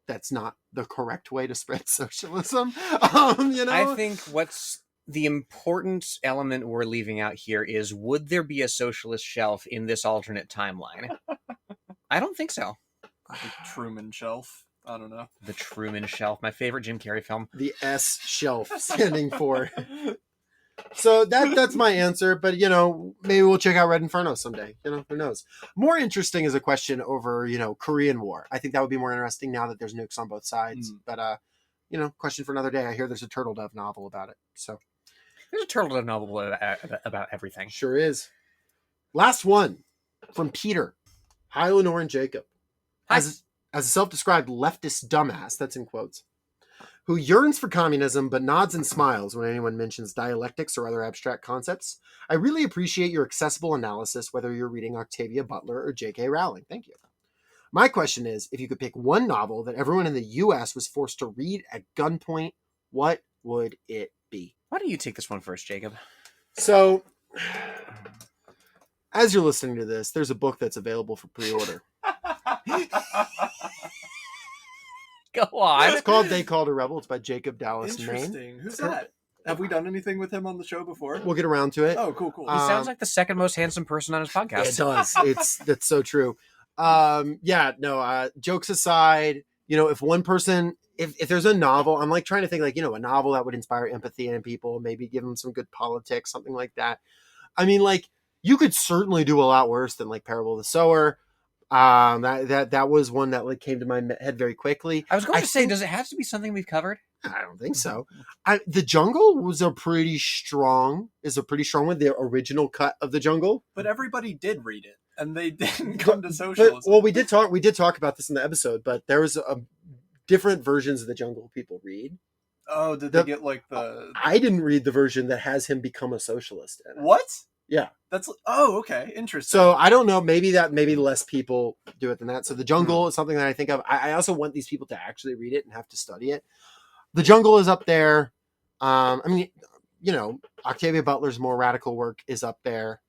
that's not the correct way to spread socialism. You know, I think what's the important element we're leaving out here is, would there be a socialist shelf in this alternate timeline? I don't think so. The Truman Shelf. I don't know. The Truman Shelf, my favorite Jim Carrey film. The S shelf standing for. So that's my answer, but, you know, maybe we'll check out Red Inferno someday. You know, who knows? More interesting is a question over, you know, Korean War. I think that would be more interesting now that there's nukes on both sides. But you know, question for another day. I hear there's a Turtle Dove novel about it. So there's a Turtle Dove novel about everything. Sure is. Last one from Peter. Hi, Lenore and Jacob. Hi. As a self-described leftist dumbass, that's in quotes, who yearns for communism but nods and smiles when anyone mentions dialectics or other abstract concepts, I really appreciate your accessible analysis, whether you're reading Octavia Butler or J.K. Rowling. Thank you. My question is, if you could pick one novel that everyone in the U.S. was forced to read at gunpoint, what would it be? Why don't you take this one first, Jacob? So, as you're listening to this, there's a book that's available for pre-order. Go on. It's called They Called a Rebel. It's by Jacob Dallas Maine. Interesting. Who's that? Have we done anything with him on the show before? We'll get around to it. Oh, cool. He sounds like the second most handsome person on his podcast. It does. That's so true. Jokes aside, you know, if one person, if there's a novel, I'm like trying to think, like, you know, a novel that would inspire empathy in people, maybe give them some good politics, something like that. I mean, like, you could certainly do a lot worse than like Parable of the Sower. That was one that like came to my head very quickly. I was going to say, does it have to be something we've covered? I don't think so. The Jungle was a pretty strong one. The original cut of The Jungle, but everybody did read it, and they didn't come to socialism. Well, we did talk about this in the episode, but there was different versions of The Jungle people read. Oh, did they get like the? I didn't read the version that has him become a socialist. What? Yeah. That's okay. Interesting. So I don't know. Maybe less people do it than that. So The Jungle is something that I think of. I also want these people to actually read it and have to study it. The Jungle is up there. I mean, you know, Octavia Butler's more radical work is up there.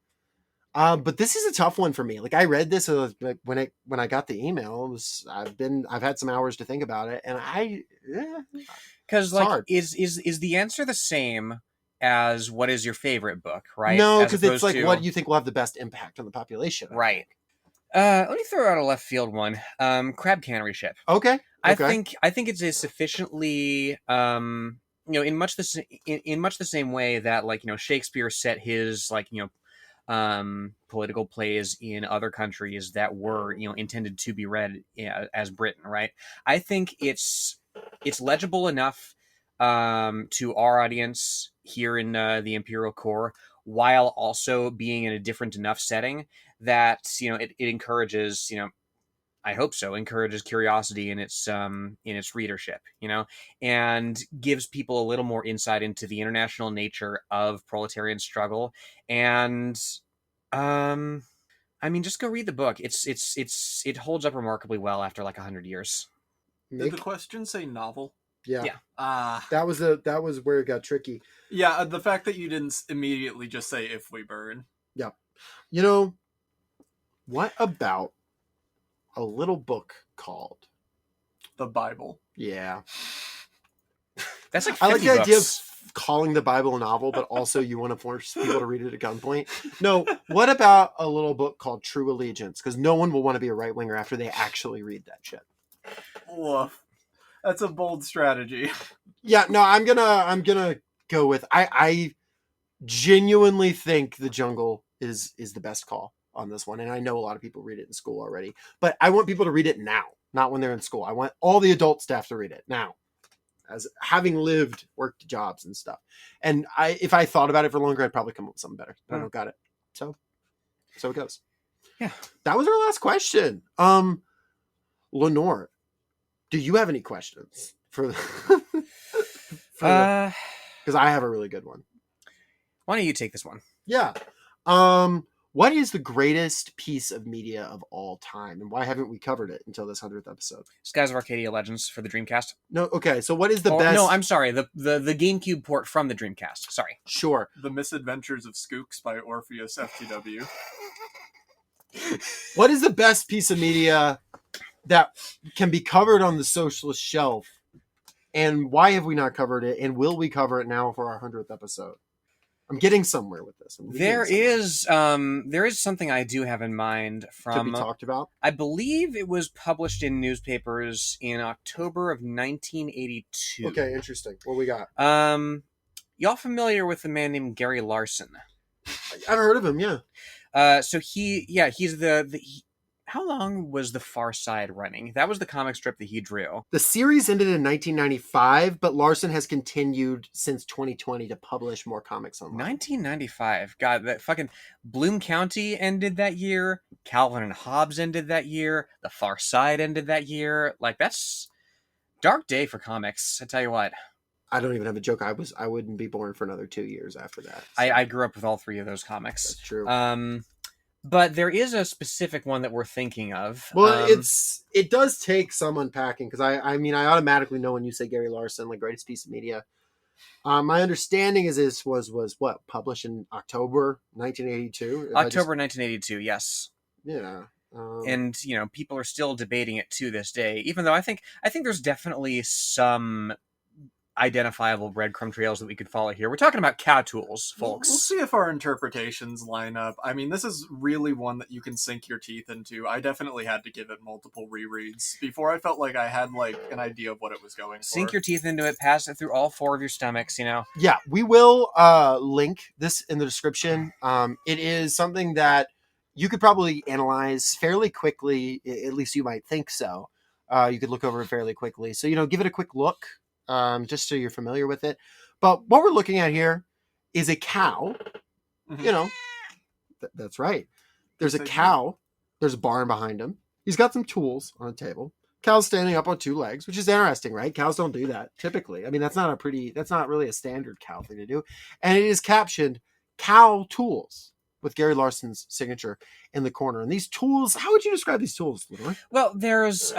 But this is a tough one for me. Like, I read this like when I got the email. I've had some hours to think about it, and because like hard. Is the answer the same as what is your favorite book, right? No, because it's like what you think will have the best impact on the population, right? Let me throw out a left field one. Crab Cannery Ship. Okay. I think it's a sufficiently you know, in much the same way that, like, you know, Shakespeare set his, like, you know, political plays in other countries that were, you know, intended to be read as Britain, right? I think it's legible enough to our audience here in the Imperial Core while also being in a different enough setting that, it encourages, I hope so, encourages curiosity in its readership, and gives people a little more insight into the international nature of proletarian struggle. And just go read the book. It holds up remarkably well after like 100 years. Did the question say novel? Yeah. Yeah. That was where it got tricky. Yeah, the fact that you didn't immediately just say If We Burn. Yeah. What about a little book called The Bible? Yeah. That's like 50 I like the idea of books. calling the Bible a novel, but also you want to force people to read it at gunpoint. No, what about a little book called True Allegiance? Because no one will want to be a right winger after they actually read that shit. Woof. That's a bold strategy. Yeah, no, I'm gonna go with I genuinely think The Jungle is the best call on this one, and I know a lot of people read it in school already, but I want people to read it now, not when they're in school. I want all the adult staff to read it now, as having worked jobs and stuff. And if I thought about it for longer, I'd probably come up with something better. But I don't got it, so it goes. Yeah, that was our last question. Lenore, do you have any questions for? Because I have a really good one. Why don't you take this one? Yeah. What is the greatest piece of media of all time, and why haven't we covered it until this 100th episode? Skies of Arcadia Legends for the Dreamcast. No, okay. So what is the best? No, I'm sorry. The GameCube port from the Dreamcast. Sorry. Sure. The Misadventures of Skooks by Orpheus FTW. What is the best piece of media that can be covered on the Socialist shelf, and why have we not covered it, and will we cover it now for our 100th episode? I'm getting somewhere with this. There is something I do have in mind from to be talked about. I believe it was published in newspapers in October of 1982. Okay, interesting. What we got? Y'all familiar with a man named Gary Larson? I've heard of him. Yeah. So he's how long was The Far Side running? That was the comic strip that he drew. The series ended in 1995, but Larson has continued since 2020 to publish more comics online. 1995. God, that fucking Bloom County ended that year. Calvin and Hobbes ended that year. The Far Side ended that year. Like, that's dark day for comics. I tell you what. I don't even have a joke. I wouldn't be born for another 2 years after that. So. I grew up with all three of those comics. That's true. But there is a specific one that we're thinking of. Well, it does take some unpacking, because I automatically know when you say Gary Larson, like greatest piece of media. My understanding is this was what, published in October 1982? October 1982, yes. Yeah. And people are still debating it to this day, even though I think there's definitely some identifiable breadcrumb trails that we could follow here. We're talking about cow tools, folks. We'll see if our interpretations line up. I mean, this is really one that you can sink your teeth into. I definitely had to give it multiple rereads before I felt like I had an idea of what it was going for. Sink your teeth into it, pass it through all four of your stomachs, Yeah, we will link this in the description. It is something that you could probably analyze fairly quickly, at least you might think so. You could look over it fairly quickly. So, give it a quick look. Just so you're familiar with it. But what we're looking at here is a cow. Mm-hmm. That's right. There's a cow. There's a barn behind him. He's got some tools on a table. Cow's standing up on two legs, which is interesting, right? Cows don't do that typically. I mean, that's not really a standard cow thing to do. And it is captioned "Cow Tools" with Gary Larson's signature in the corner. And these tools, how would you describe these tools, Lenore? Well, there's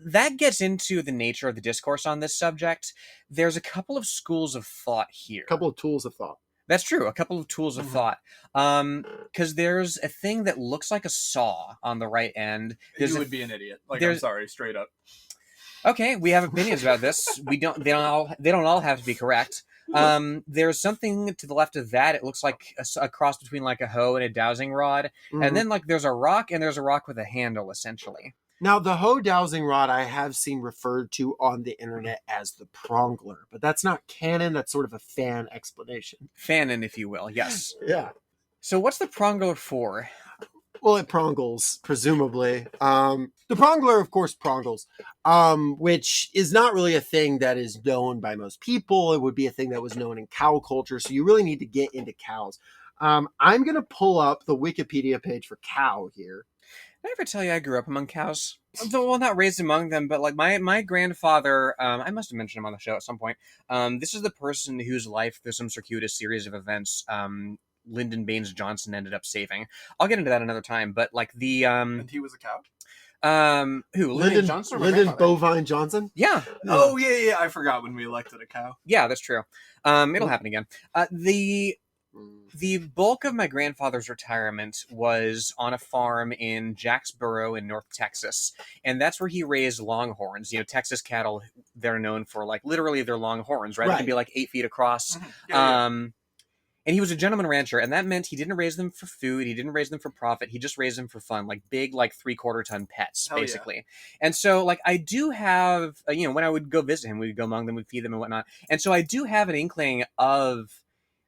that gets into the nature of the discourse on this subject. There's a couple of schools of thought here. A couple of tools of thought. That's true. A couple of tools of thought. Because there's a thing that looks like a saw on the right end. You would be an idiot. I'm sorry, straight up. Okay, we have opinions about this. They don't all have to be correct. There's something to the left of that. It looks like a cross between like a hoe and a dowsing rod. Mm-hmm. And then there's a rock, and there's a rock with a handle, essentially. Now, the hoe dowsing rod I have seen referred to on the internet as the prongler, but that's not canon. That's sort of a fan explanation. Fanon, if you will, yes. Yeah. So what's the prongler for? Well, it prongles, presumably. The prongler, of course, prongles, which is not really a thing that is known by most people. It would be a thing that was known in cow culture. So you really need to get into cows. I'm going to pull up the Wikipedia page for cow here. Did I ever tell you I grew up among cows? Well, not raised among them, but like my grandfather, I must have mentioned him on the show at some point. This is the person whose life, through some circuitous series of events, Lyndon Baines Johnson ended up saving. I'll get into that another time, but like the And he was a cow? who Lyndon Johnson or my Lyndon grandfather? Bovine Johnson? Yeah, Oh, yeah, I forgot when we elected a cow. yeah, that's true. It'll happen again. The bulk of my grandfather's retirement was on a farm in Jacksboro in North Texas, and that's where he raised longhorns. You know, Texas cattle, they're known for like literally their long horns, right? They can be like 8 feet across. Yeah. And he was a gentleman rancher, and that meant he didn't raise them for food. He didn't raise them for profit. He just raised them for fun, like big, like 3/4 ton pets, Hell yeah. basically. And so, like, I do have, when I would go visit him, we would go among them, we'd feed them and whatnot. And so I do have an inkling of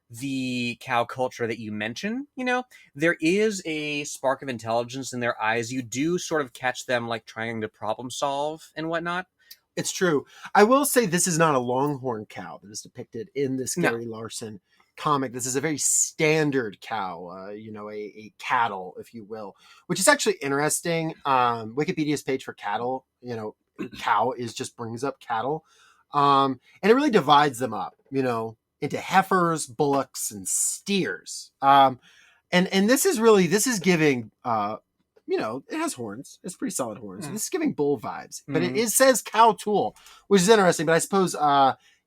the cow culture that you mention. You know, there is a spark of intelligence in their eyes. You do sort of catch them, like, trying to problem solve and whatnot. It's true. I will say this is not a longhorn cow that is depicted in this Gary Larson comic. This is a very standard cow, a cattle, if you will, which is actually interesting. Wikipedia's page for cattle, cow brings up cattle. And it really divides them up, into heifers, bullocks, and steers. And this is giving, it has horns. It's pretty solid horns. This is giving bull vibes, but it says cow tool, which is interesting. But I suppose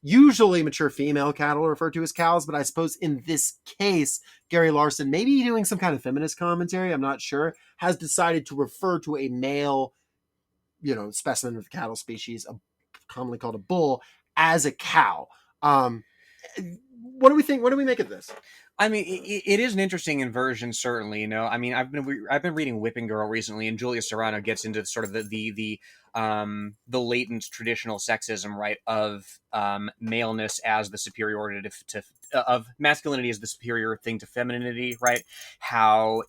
usually mature female cattle are referred to as cows, but I suppose in this case, Gary Larson, maybe doing some kind of feminist commentary, I'm not sure, has decided to refer to a male, specimen of the cattle species, commonly called a bull, as a cow. What do we think? What do we make of this? I mean, it is an interesting inversion, certainly. I mean, I've been reading Whipping Girl recently, and Julia Serrano gets into sort of the latent traditional sexism, right, of maleness as the superiority of masculinity as the superior thing to femininity, right? How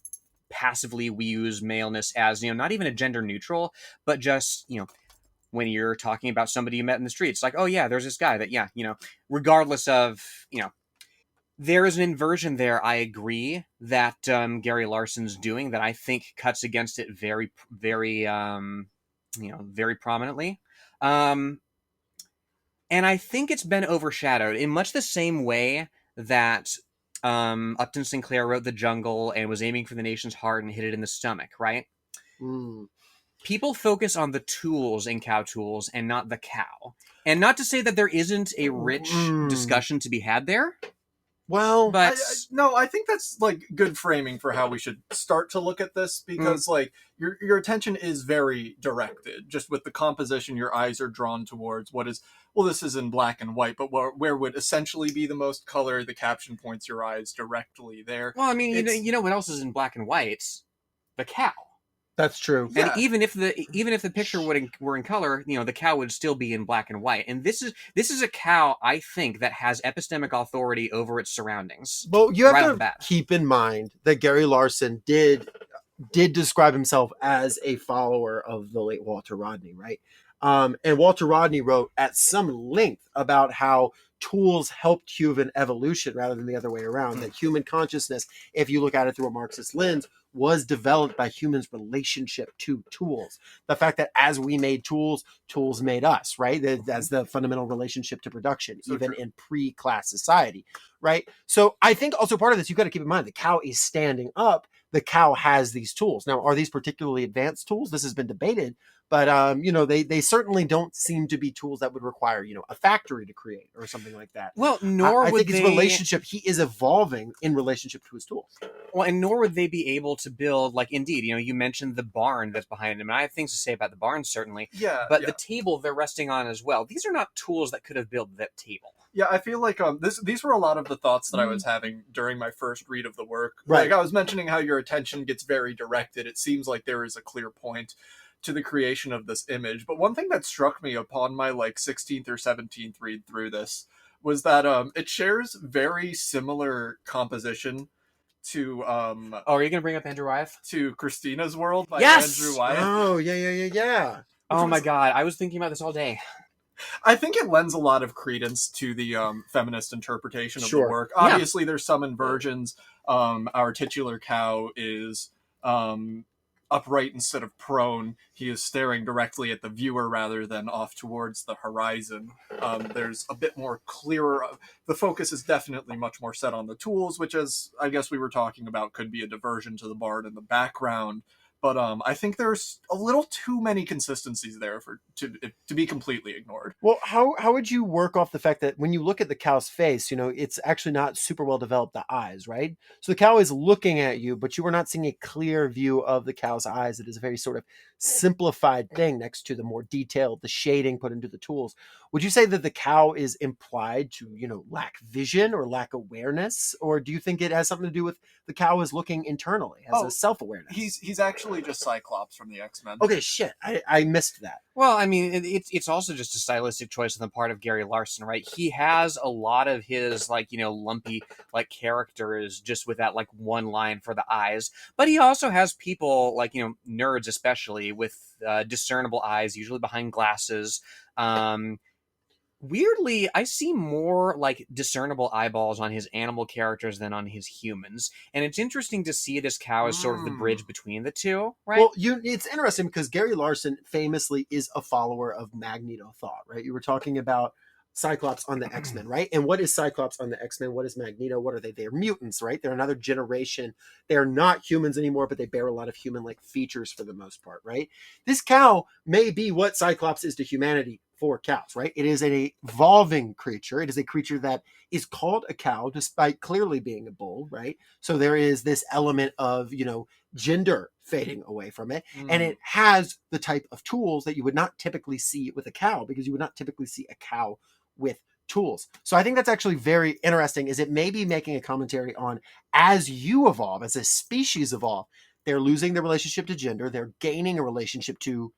passively we use maleness as not even a gender neutral, but just when you're talking about somebody you met in the streets, like, oh yeah, there's this guy that regardless of there is an inversion there, I agree, that Gary Larson's doing that I think cuts against it very, very, very prominently. And I think it's been overshadowed in much the same way that Upton Sinclair wrote The Jungle and was aiming for the nation's heart and hit it in the stomach, right? People focus on the tools in Cow Tools and not the cow. And not to say that there isn't a rich discussion to be had there. Well, but I think that's like good framing for how we should start to look at this, because like your attention is very directed. Just with the composition, your eyes are drawn towards what is, well, this is in black and white, but where would essentially be the most color? The caption points your eyes directly there. Well, I mean, you know what else is in black and white? The cow. That's true. And even if the picture were in color, the cow would still be in black and white. And this is a cow, I think, that has epistemic authority over its surroundings. Well, you have to keep in mind that Gary Larson did describe himself as a follower of the late Walter Rodney, right? And Walter Rodney wrote at some length about how tools helped human evolution rather than the other way around. That human consciousness, if you look at it through a Marxist lens, was developed by humans' relationship to tools. The fact that as we made tools, tools made us, right? That's the fundamental relationship to production, even in pre-class society, right? So I think also part of this, you've got to keep in mind, the cow is standing up. The cow has these tools. Now, are these particularly advanced tools? This has been debated, but they certainly don't seem to be tools that would require a factory to create or something like that. Well, I think his relationship, he is evolving in relationship to his tools. Well, and nor would they be able to build, like, indeed, you mentioned the barn that's behind him, and I have things to say about the barn, certainly. Yeah. But the table they're resting on as well. These are not tools that could have built that table. Yeah, I feel like these were a lot of the thoughts that I was having during my first read of the work. Right. Like I was mentioning how your attention gets very directed. It seems like there is a clear point to the creation of this image. But one thing that struck me upon my 16th or 17th read through this was that it shares very similar composition to Oh, are you gonna bring up Andrew Wyeth? to Christina's World by Yes! Andrew Wyeth. Oh, yeah. Oh my was- god, I was thinking about this all day. I think it lends a lot of credence to the feminist interpretation of the Sure. work. Yeah. Obviously, there's some inversions. Our titular cow is upright instead of prone. He is staring directly at the viewer rather than off towards the horizon. There's a bit more clearer. The focus is definitely much more set on the tools, which, as I guess we were talking about, could be a diversion to the bard in the background. But I think there's a little too many consistencies there to be completely ignored. Well, how would you work off the fact that when you look at the cow's face, it's actually not super well developed, the eyes, right? So the cow is looking at you, but you are not seeing a clear view of the cow's eyes. It is a very sort of simplified thing next to the more detailed, the shading put into the tools. Would you say that the cow is implied to, lack vision or lack awareness? Or do you think it has something to do with the cow is looking internally, has a self-awareness? He's actually just Cyclops from the X-Men. Okay, shit. I missed that. Well, I mean, it's also just a stylistic choice on the part of Gary Larson, right? He has a lot of his, lumpy, characters just with that, one line for the eyes. But he also has people, nerds especially, with discernible eyes, usually behind glasses. Weirdly, I see more discernible eyeballs on his animal characters than on his humans, and it's interesting to see this cow as sort of the bridge between the two, right? Well, it's interesting because Gary Larson famously is a follower of Magneto thought, right? You were talking about Cyclops on the X-Men, right? And what is Cyclops on the X-Men? What is Magneto? What are they? They're mutants, right? They're another generation. They're not humans anymore, but they bear a lot of human-like features for the most part, right? This cow may be what Cyclops is to humanity for cows, right? It is an evolving creature. It is a creature that is called a cow despite clearly being a bull, right? So there is this element of, gender fading away from it. And it has the type of tools that you would not typically see with a cow, because you would not typically see a cow with tools. So I think that's actually very interesting, is it may be making a commentary on, as you evolve, as a species evolve, they're losing their relationship to gender. They're gaining a relationship to,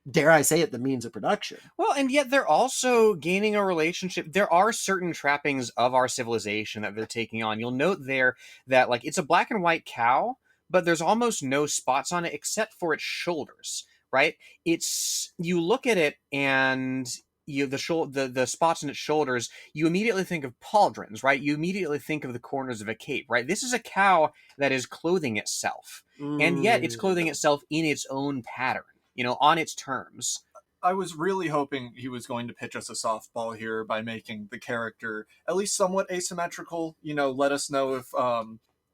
dare I say it, the means of production. Well, and yet they're also gaining a relationship. There are certain trappings of our civilization that they're taking on. You'll note there that it's a black and white cow, but there's almost no spots on it except for its shoulders, right? You look at it and the spots on its shoulders, you immediately think of pauldrons, right? You immediately think of the corners of a cape, right? This is a cow that is clothing itself, and yet it's clothing itself in its own pattern, on its terms. I was really hoping he was going to pitch us a softball here by making the character at least somewhat asymmetrical. Let us know if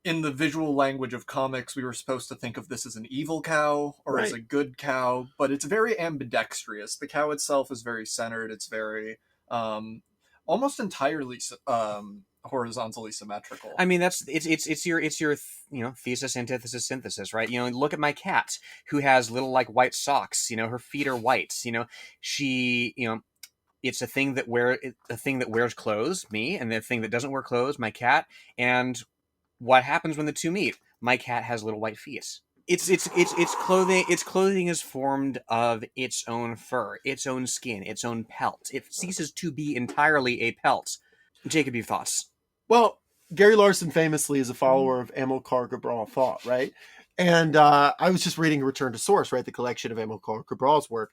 in the visual language of comics we were supposed to think of this as an evil cow or as a good cow, but it's very ambidextrous. The cow itself is very centered. It's very almost entirely horizontally symmetrical. I mean, it's your thesis, antithesis, synthesis, right? Look at my cat, who has little white socks. Her feet are white. She it's a thing that wears clothes, me, and the thing that doesn't wear clothes, my cat. And what happens when the two meet? My cat has little white feet. It's clothing. Its clothing is formed of its own fur, its own skin, its own pelt. It ceases to be entirely a pelt. Jacob, your thoughts? Well, Gary Larson famously is a follower of Amilcar Cabral thought, right? And I was just reading Return to Source, right? The collection of Amilcar Cabral's work.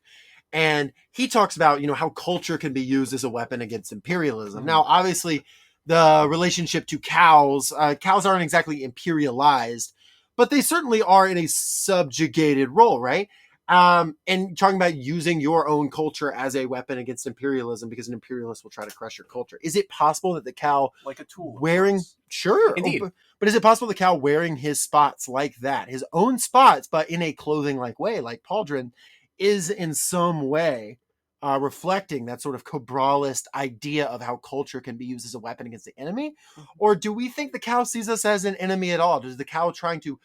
And he talks about, how culture can be used as a weapon against imperialism. Now, obviously, the relationship to cows aren't exactly imperialized, but they certainly are in a subjugated role, right? And talking about using your own culture as a weapon against imperialism, because an imperialist will try to crush your culture. Is it possible that the cow like a tool wearing, sure, Indeed. But is it possible the cow wearing his spots like that, his own spots, but in a clothing like way, like pauldron, is in some way reflecting that sort of Cabralist idea of how culture can be used as a weapon against the enemy? Or do we think the cow sees us as an enemy at all? Is the cow trying to,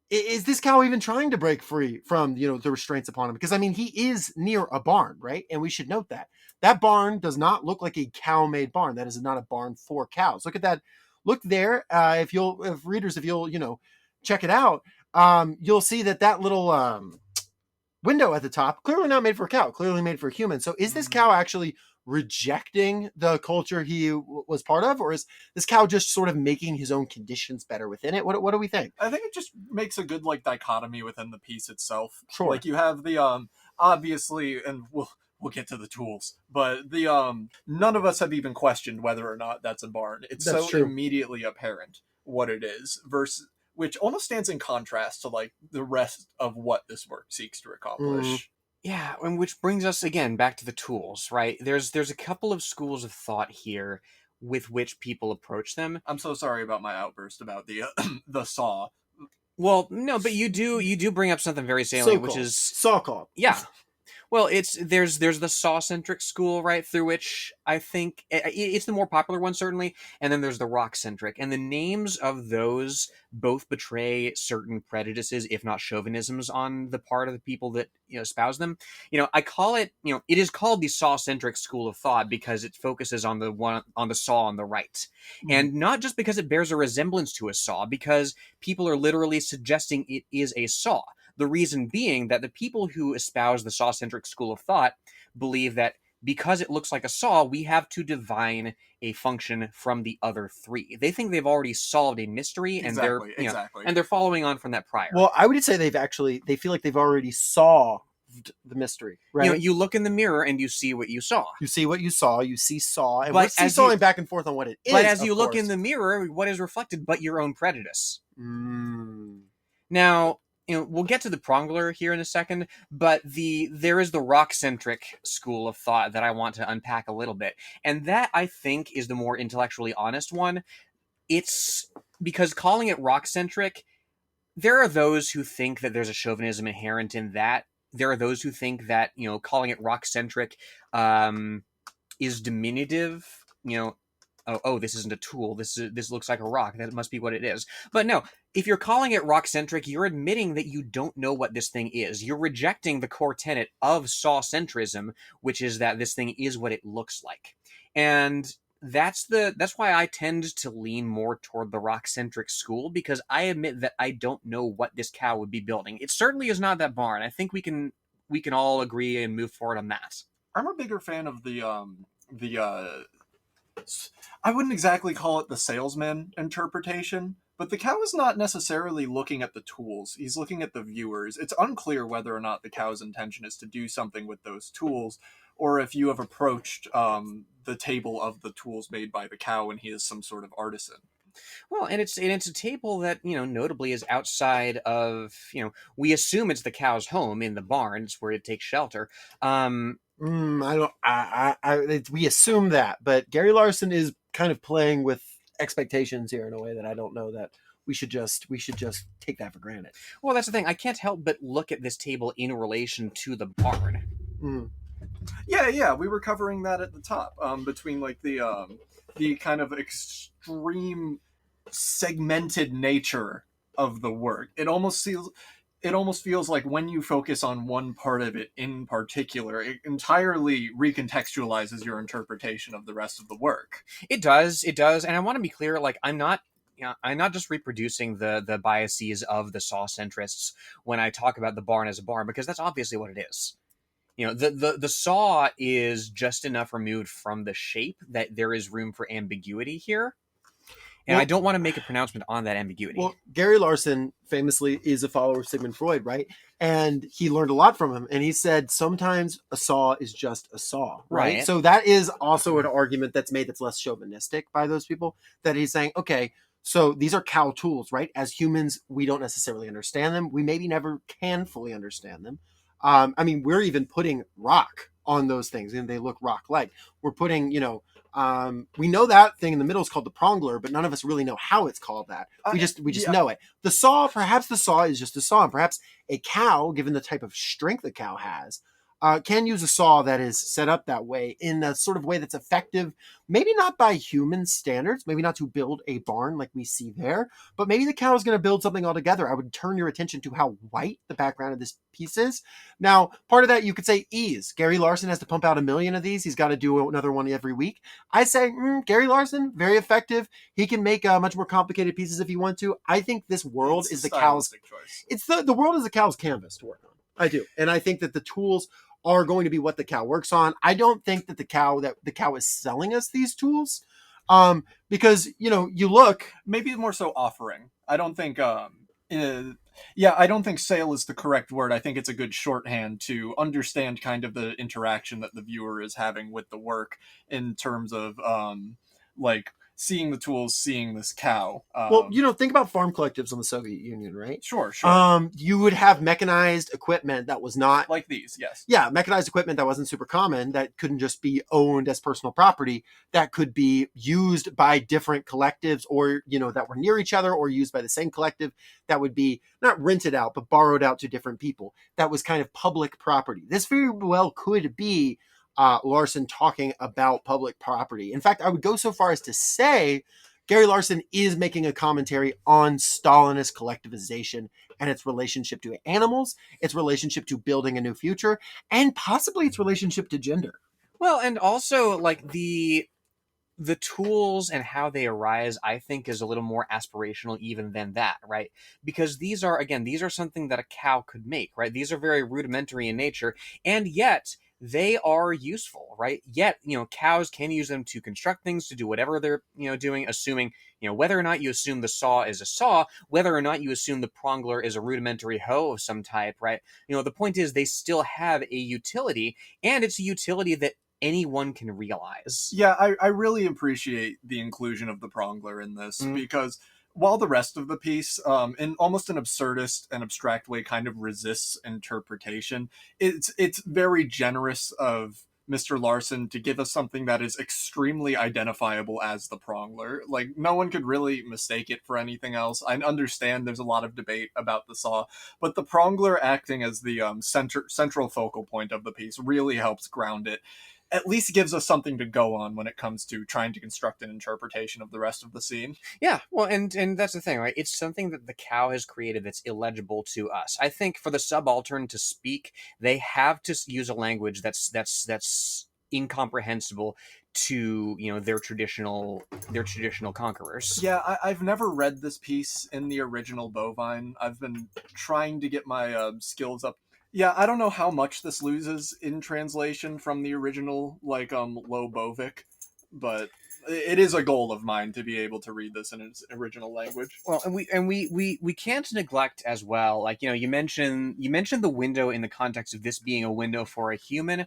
is this cow even trying to break free from, the restraints upon him? Because, he is near a barn, right? And we should note that. That barn does not look like a cow-made barn. That is not a barn for cows. Look at that. Look there. If you'll check it out, you'll see that little window at the top, clearly not made for a cow, clearly made for a human. So is this cow actually rejecting the culture he was part of, or is this cow just sort of making his own conditions better within it? What do we think? I think it just makes a good like dichotomy within the piece itself. Sure. Like you have the obviously, and we'll get to the tools, but the none of us have even questioned whether or not that's a barn. It's That's so true. immediately apparent what it is, versus which almost stands in contrast to like the rest of what this work seeks to accomplish. Yeah, and which brings us again back to the tools, right? There's a couple of schools of thought here with which people approach them. I'm so sorry about my outburst about the the saw. Well, no, but you do bring up something very salient, which So-called. is So-called. yeah. Well, there's the saw-centric school, right, through which I think it's the more popular one, certainly, and then there's the rock-centric. And the names of those both betray certain prejudices, if not chauvinisms, on the part of the people that espouse them. I call it, it is called the saw-centric school of thought because it focuses on the saw on the right. And not just because it bears a resemblance to a saw, because people are literally suggesting it is a saw. The reason being that the people who espouse the saw-centric school of thought believe that because it looks like a saw, we have to divine a function from the other three. They think they've already solved a mystery, and Exactly. and they're following on from that prior. Well, I would say they feel like they've already solved the mystery, right? You look in the mirror and you see what you saw. You see what you saw, you see saw, and But we're as seesawing back and forth on what it is. But as you of look course. in the mirror, what is reflected but your own prejudice? Mm. Now, we'll get to the prongler here in a second, but there is the rock-centric school of thought that I want to unpack a little bit. And that, I think, is the more intellectually honest one. It's because calling it rock-centric, there are those who think that there's a chauvinism inherent in that. There are those who think that, calling it rock-centric is diminutive, this isn't a tool. This looks like a rock. That must be what it is. But no, if you're calling it rock-centric, you're admitting that you don't know what this thing is. You're rejecting the core tenet of saw-centrism, which is that this thing is what it looks like. And that's why I tend to lean more toward the rock-centric school, because I admit that I don't know what this cow would be building. It certainly is not that barn. I think we can all agree and move forward on that. I'm a bigger fan of the I wouldn't exactly call it the salesman interpretation, but the cow is not necessarily looking at the tools. He's looking at the viewers. It's unclear whether or not the cow's intention is to do something with those tools, or if you have approached the table of the tools made by the cow and he is some sort of artisan. Well, and it's a table that, notably is outside of, we assume it's the cow's home in the barn. It's where it takes shelter. We assume that, but Gary Larson is kind of playing with expectations here in a way that I don't know that we should just take that for granted. Well, that's the thing. I can't help but look at this table in relation to the barn. Yeah, we were covering that at the top, between like the kind of extreme segmented nature of the work. It almost feels like when you focus on one part of it in particular, it entirely recontextualizes your interpretation of the rest of the work. It does, and I want to be clear. Like, I'm not just reproducing the biases of the saw-centrists when I talk about the barn as a barn, because that's obviously what it is. The saw is just enough removed from the shape that there is room for ambiguity here. And I don't want to make a pronouncement on that ambiguity. Well, Gary Larson famously is a follower of Sigmund Freud, right? And he learned a lot from him. And he said sometimes a saw is just a saw, right? So that is also an argument that's made that's less chauvinistic by those people, that he's saying, okay, so these are cow tools, right? As humans, we don't necessarily understand them. We maybe never can fully understand them. We're even putting rock on those things and they look rock-like. We're putting, we know that thing in the middle is called the prongler, but none of us really know how it's called that. We just know it. The saw, perhaps the saw is just a saw, and perhaps a cow, given the type of strength a cow has, can use a saw that is set up that way in a sort of way that's effective, maybe not by human standards, maybe not to build a barn like we see there, but maybe the cow is going to build something altogether. I would turn your attention to how white the background of this piece is. Now, part of that you could say ease. Gary Larson has to pump out 1 million of these. He's got to do another one every week. I say, Gary Larson, very effective. He can make much more complicated pieces if he wants to. I think this world is the cow's choice. It's the world is the cow's canvas to work on. I do. And I think that the tools are going to be what the cow works on. I don't think that the cow is selling us these tools. Because, you look, maybe more so offering. I don't think I don't think sale is the correct word. I think it's a good shorthand to understand kind of the interaction that the viewer is having with the work in terms of like seeing the tools, seeing this cow. well, think about farm collectives in the Soviet Union, right? Sure. You would have mechanized equipment that was not Like these, yes. Yeah, mechanized equipment that wasn't super common, that couldn't just be owned as personal property, that could be used by different collectives, or, that were near each other, or used by the same collective, that would be not rented out, but borrowed out to different people. That was kind of public property. This very well could be Larson talking about public property. In fact, I would go so far as to say Gary Larson is making a commentary on Stalinist collectivization and its relationship to animals, its relationship to building a new future, and possibly its relationship to gender. Well, and also like the tools and how they arise, I think, is a little more aspirational even than that, right? Because these are something that a cow could make, right? These are very rudimentary in nature, and yet they are useful, right? Yet, cows can use them to construct things, to do whatever they're, doing, assuming, whether or not you assume the saw is a saw, whether or not you assume the prongler is a rudimentary hoe of some type, right? The point is they still have a utility, and it's a utility that anyone can realize. Yeah, I really appreciate the inclusion of the prongler in this, because while the rest of the piece, in almost an absurdist and abstract way, kind of resists interpretation, it's very generous of Mr. Larson to give us something that is extremely identifiable as the prongler. Like, no one could really mistake it for anything else. I understand there's a lot of debate about the saw, but the prongler acting as the central focal point of the piece really helps ground it. At least gives us something to go on when it comes to trying to construct an interpretation of the rest of the scene. Yeah, well, and that's the thing, right? It's something that the cow has created that's illegible to us. I think for the subaltern to speak, they have to use a language that's incomprehensible to their traditional conquerors. Yeah, I've never read this piece in the original Bovine. I've been trying to get my skills up. Yeah, I don't know how much this loses in translation from the original, Low Bovic, but it is a goal of mine to be able to read this in its original language. Well, and we can't neglect as well, like, you mentioned the window in the context of this being a window for a human.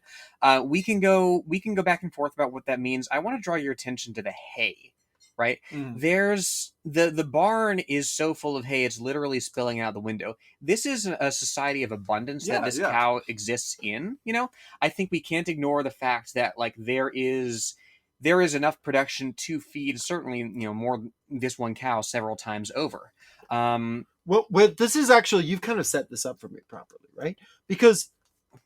We can go back and forth about what that means. I want to draw your attention to the hay. Right? There's the barn is so full of hay, it's literally spilling out the window. This is a society of abundance that this cow exists in. I think we can't ignore the fact that there is enough production to feed certainly more this one cow several times over. Well, this is actually, you've kind of set this up for me properly, right? Because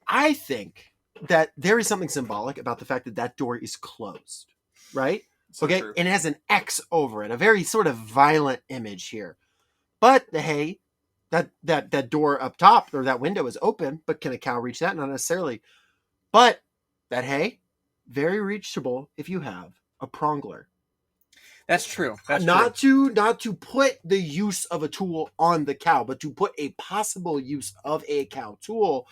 I think that there is something symbolic about the fact that that door is closed, right? So okay, true. and it has an X over it, a very sort of violent image here. But the hay, that door up top, or that window, is open, but can a cow reach that? Not necessarily. But that hay, very reachable if you have a prongler. That's true. Not to put the use of a tool on the cow, but to put a possible use of a cow tool.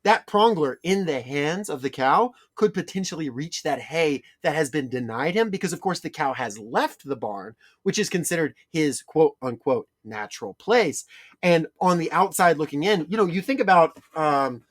That prongler in the hands of the cow could potentially reach that hay that has been denied him, because of course the cow has left the barn, which is considered his quote unquote natural place. And on the outside looking in, you think about, I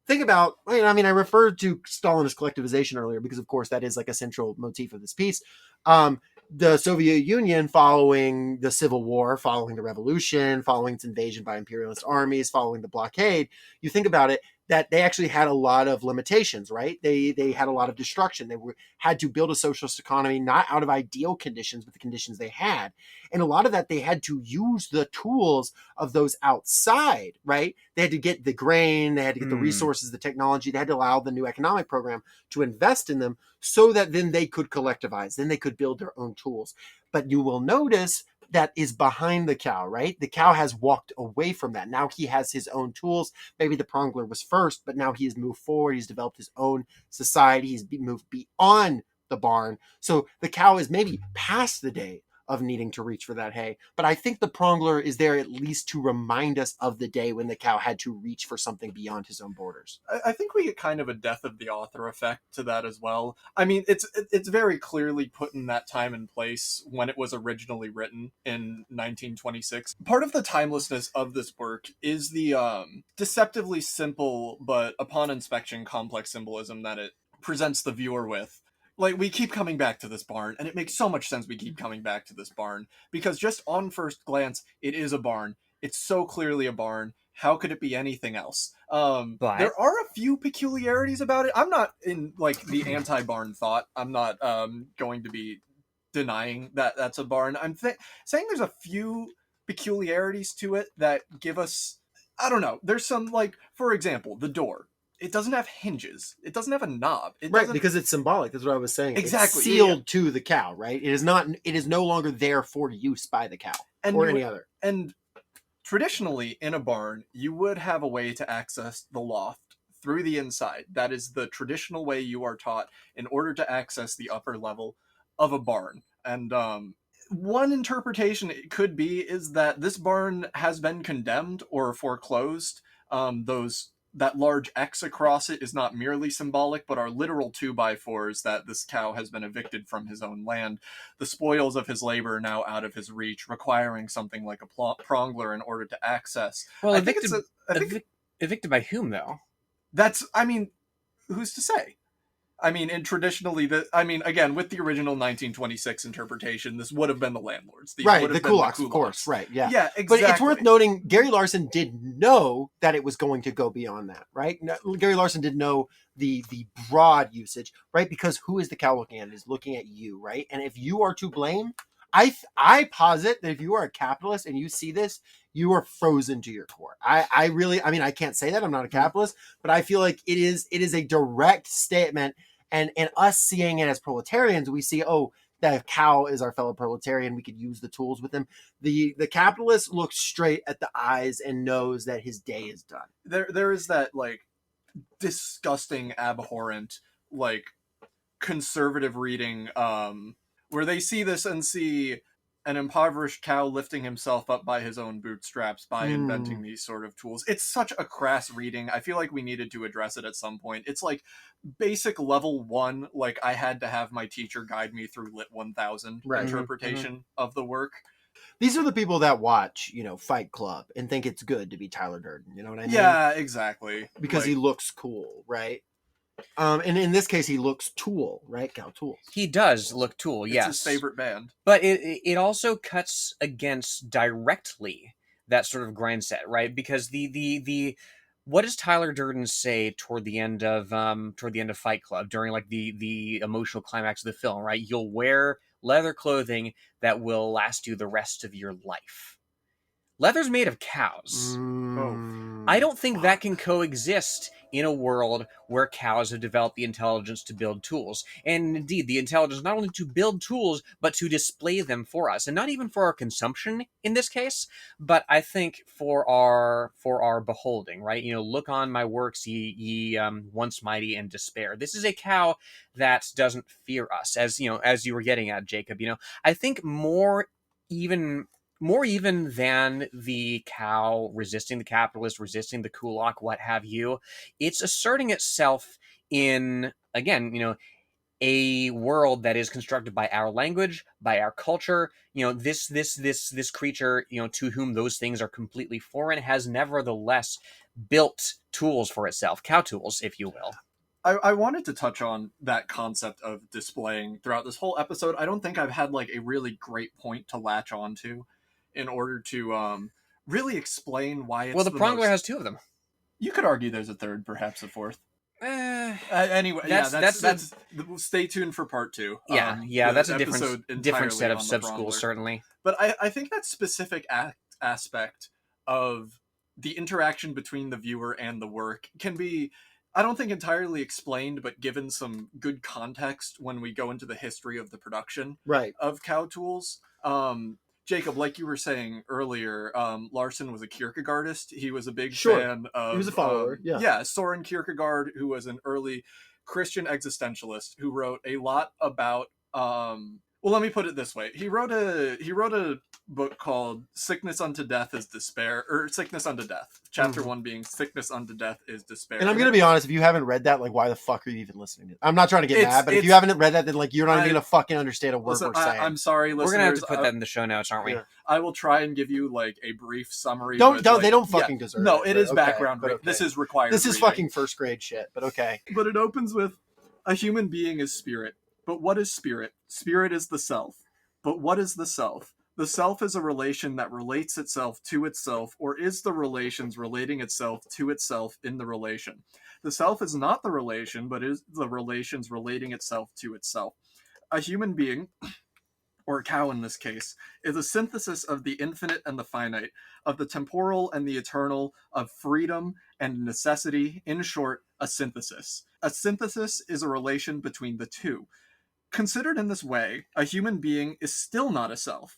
referred to Stalinist collectivization earlier because of course that is like a central motif of this piece. The Soviet Union, following the Civil War, following the revolution, following its invasion by imperialist armies, following the blockade, you think about it, that they actually had a lot of limitations, right? They had a lot of destruction. They had to build a socialist economy, not out of ideal conditions, but the conditions they had. And a lot of that, they had to use the tools of those outside, right? They had to get the grain, they had to get the resources, the technology, they had to allow the new economic program to invest in them so that then they could collectivize, then they could build their own tools. But you will notice that is behind the cow, right? The cow has walked away from that. Now he has his own tools. Maybe the prongler was first, but now he has moved forward. He's developed his own society. He's moved beyond the barn. So the cow is maybe past the day of needing to reach for that hay. But I think the prongler is there at least to remind us of the day when the cow had to reach for something beyond his own borders. I think we get kind of a death of the author effect to that as well. I mean, it's very clearly put in that time and place when it was originally written in 1926. Part of the timelessness of this work is the deceptively simple but upon inspection complex symbolism that it presents the viewer with. Like, we keep coming back to this barn, and it makes so much sense we keep coming back to this barn, because just on first glance, it is a barn. It's so clearly a barn. How could it be anything else? But There are a few peculiarities about it. I'm not in, like, the anti-barn thought. I'm not going to be denying that that's a barn. I'm saying there's a few peculiarities to it that give us... I don't know. There's some, like, for example, the door. It doesn't have hinges. It doesn't have a knob. Right, because it's symbolic. That's what I was saying. Exactly. It's sealed to the cow, right? It is not. It is no longer there for use by the cow or any other. And traditionally, in a barn, you would have a way to access the loft through the inside. That is the traditional way you are taught in order to access the upper level of a barn. And one interpretation it could be is that this barn has been condemned or foreclosed. That large X across it is not merely symbolic, but are literal 2x4s that this cow has been evicted from his own land. The spoils of his labor are now out of his reach, requiring something like a prongler in order to access. well, I think evicted by whom though? that's, I mean, who's to say? I mean, and traditionally, again, with the original 1926 interpretation, this would have been the landlords. These Right, would have the been kulaks, of course. Right, yeah. Yeah, exactly. But it's worth noting, Gary Larson did know that it was going to go beyond that, right? Gary Larson did know the broad usage, right? Because who is the cow looking at? It is looking at you, right? And if you are to blame, I posit that if you are a capitalist and you see this, you are frozen to your core. I mean, I can't say that, I'm not a capitalist, but I feel like it is a direct statement. And us seeing it as proletarians, we see, oh, that cow is our fellow proletarian. We could use the tools with him. The capitalist looks straight at the eyes and knows that his day is done. There is that, like, disgusting, abhorrent, like, conservative reading where they see this and see an impoverished cow lifting himself up by his own bootstraps by inventing these sort of tools. It's such a crass reading. I feel like we needed to address it at some point. It's like basic level 1, like I had to have my teacher guide me through Lit 1000 interpretation of the work. These are the people that watch, Fight Club and think it's good to be Tyler Durden. You know what I mean? Yeah, exactly. Because he looks cool, right? And in this case, he looks Tool, right? Cow Tools. He does look Tool, yes. It's his favorite band. But it also cuts against directly that sort of grind set, right? Because the what does Tyler Durden say toward the end of Fight Club during like the emotional climax of the film, right? You'll wear leather clothing that will last you the rest of your life. Leather's made of cows. I don't think that can coexist in a world where cows have developed the intelligence to build tools. And indeed, the intelligence not only to build tools, but to display them for us. And not even for our consumption in this case, but I think for our beholding, right? Look on my works, ye once mighty and despair. This is a cow that doesn't fear us, as you were getting at, Jacob. I think more even than the cow resisting the capitalist, resisting the kulak, what have you, it's asserting itself in, again, a world that is constructed by our language, by our culture. This creature, to whom those things are completely foreign, has nevertheless built tools for itself, cow tools, if you will. I wanted to touch on that concept of displaying throughout this whole episode. I don't think I've had like a really great point to latch onto in order to really explain why it's... Well, the prongler has 2 of them. You could argue there's a third, perhaps a fourth. Anyway, stay tuned for part 2. That's a different set of sub-schools, certainly. But I think that specific aspect of the interaction between the viewer and the work can be, I don't think entirely explained, but given some good context when we go into the history of the production of cow tools. Jacob, like you were saying earlier, Larson was a Kierkegaardist. He was a big fan of... He was a follower, Soren Kierkegaard, who was an early Christian existentialist who wrote a lot about Well, let me put it this way. He wrote a book called Sickness Unto Death is Despair, or Sickness Unto Death. Chapter 1 being Sickness Unto Death is Despair. And I'm going to be honest, if you haven't read that, like, why the fuck are you even listening to it? I'm not trying to get mad, but if it's- you haven't read that, then, like, you're not even going to fucking understand a word Listen, we're saying. I'm sorry, listeners. We're gonna have to put that in the show notes, aren't we? Yeah. I will try and give you like a brief summary. Don't but, like, they don't fucking deserve it. No, it is okay, background. but okay. This is required. This is reading. fucking first grade shit, but okay. But it opens with, a human being is spirit. But what is spirit? Spirit is the self. But what is the self? The self is a relation that relates itself to itself, or is the relations relating itself to itself in the relation. The self is not the relation, but is the relations relating itself to itself. A human being, or a cow in this case, is a synthesis of the infinite and the finite, of the temporal and the eternal, of freedom and necessity. In short, a synthesis. A synthesis is a relation between the two. Considered in this way, a human being is still not a self.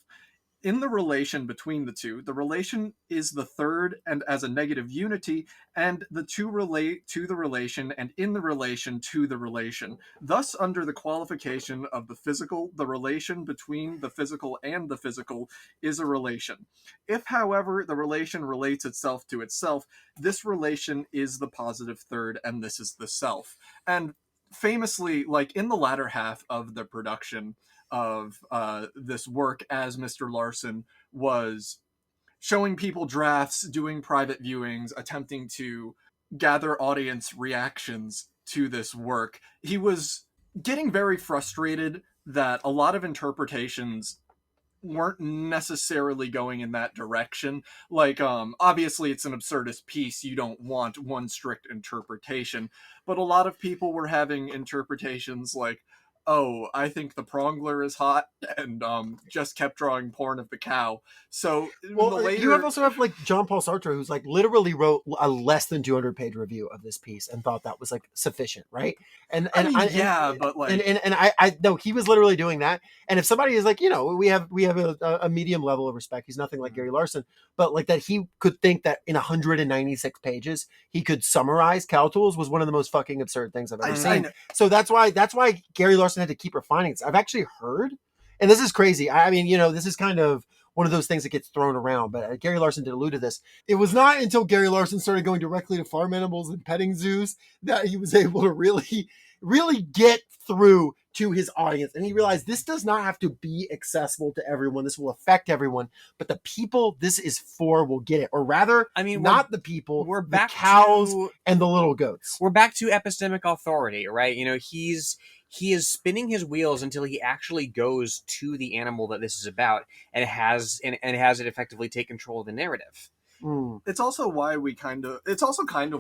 In the relation between the two, the relation is the third and as a negative unity, and the two relate to the relation, and in the relation to the relation. Thus, under the qualification of the physical, the relation between the physical and the physical is a relation. If, however, the relation relates itself to itself, this relation is the positive third, and this is the self. And famously, like in the latter half of the production of this work, as Mr. Larson was showing people drafts, doing private viewings, attempting to gather audience reactions to this work, he was getting very frustrated that a lot of interpretations weren't necessarily going in that direction. Like, obviously it's an absurdist piece, you don't want one strict interpretation, but a lot of people were having interpretations like, oh, I think the prongler is hot, and just kept drawing porn of the cow. So Well, later, you also have like John Paul Sartre, who's like literally wrote a less than 200-page review of this piece and thought that was like sufficient, right? And I mean, yeah, but like, and I no, he was literally doing that. And if somebody is like, you know, we have a medium level of respect. He's nothing like Gary Larson, but like that he could think that in 196 pages he could summarize cow tools was one of the most fucking absurd things I've ever seen. So that's why Gary Larson had to keep refining it. I've actually heard, and this is crazy. I mean, you know, this is kind of one of those things that gets thrown around, but Gary Larson did allude to this. It was not until Gary Larson started going directly to farm animals and petting zoos that he was able to really get through to his audience. And he realized this does not have to be accessible to everyone. This will affect everyone, but the people this is for will get it. Or rather, I mean, not the people, we're the back cows to, and the little goats. we're back to epistemic authority, right? You know, he is spinning his wheels until he actually goes to the animal that this is about and has it effectively take control of the narrative. It's also why we kind of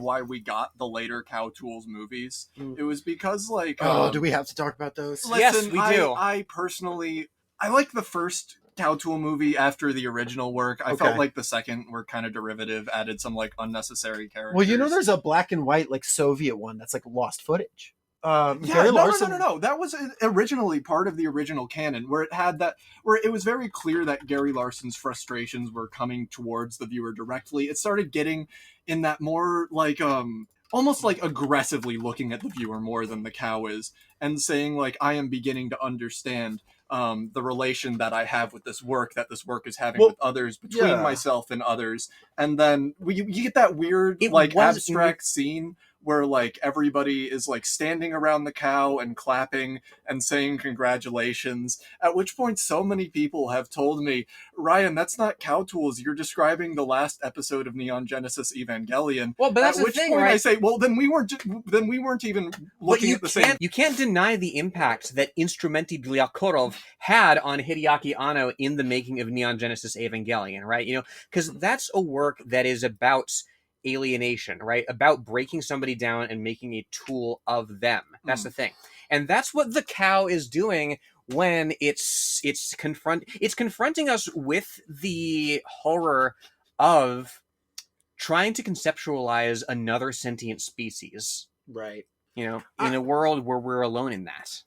why we got the later Cow Tools movies. It was because like, do we have to talk about those? Listen, Yes, we do. I personally, I like the first Cow Tool movie after the original work. I felt like the second were kind of derivative, added some like unnecessary characters. Well, you know, there's a black and white like Soviet one that's like lost footage. Gary Larson. No. That was originally part of the original canon, where it was very clear that Gary Larson's frustrations were coming towards the viewer directly. It started getting in that more like almost like aggressively looking at the viewer more than the cow is, and saying like, I am beginning to understand the relation that I have with this work, that this work is having with others, between myself and others. And then you get that weird abstract scene where like everybody is like standing around the cow and clapping and saying congratulations, at which point so many people have told me, Ryan, that's not Cow Tools, you're describing the last episode of Neon Genesis Evangelion. Well, but that's at the which thing, point right? I say, well, then we weren't even looking at the same. You can't deny the impact that Instrumenti Blyakov had on Hideaki Anno in the making of Neon Genesis Evangelion, right? You know, because that's a work that is about alienation, right? About breaking somebody down and making a tool of them. That's the thing. And that's what the cow is doing when it's confronting us with the horror of trying to conceptualize another sentient species. Right. You know, in a world where we're alone in that.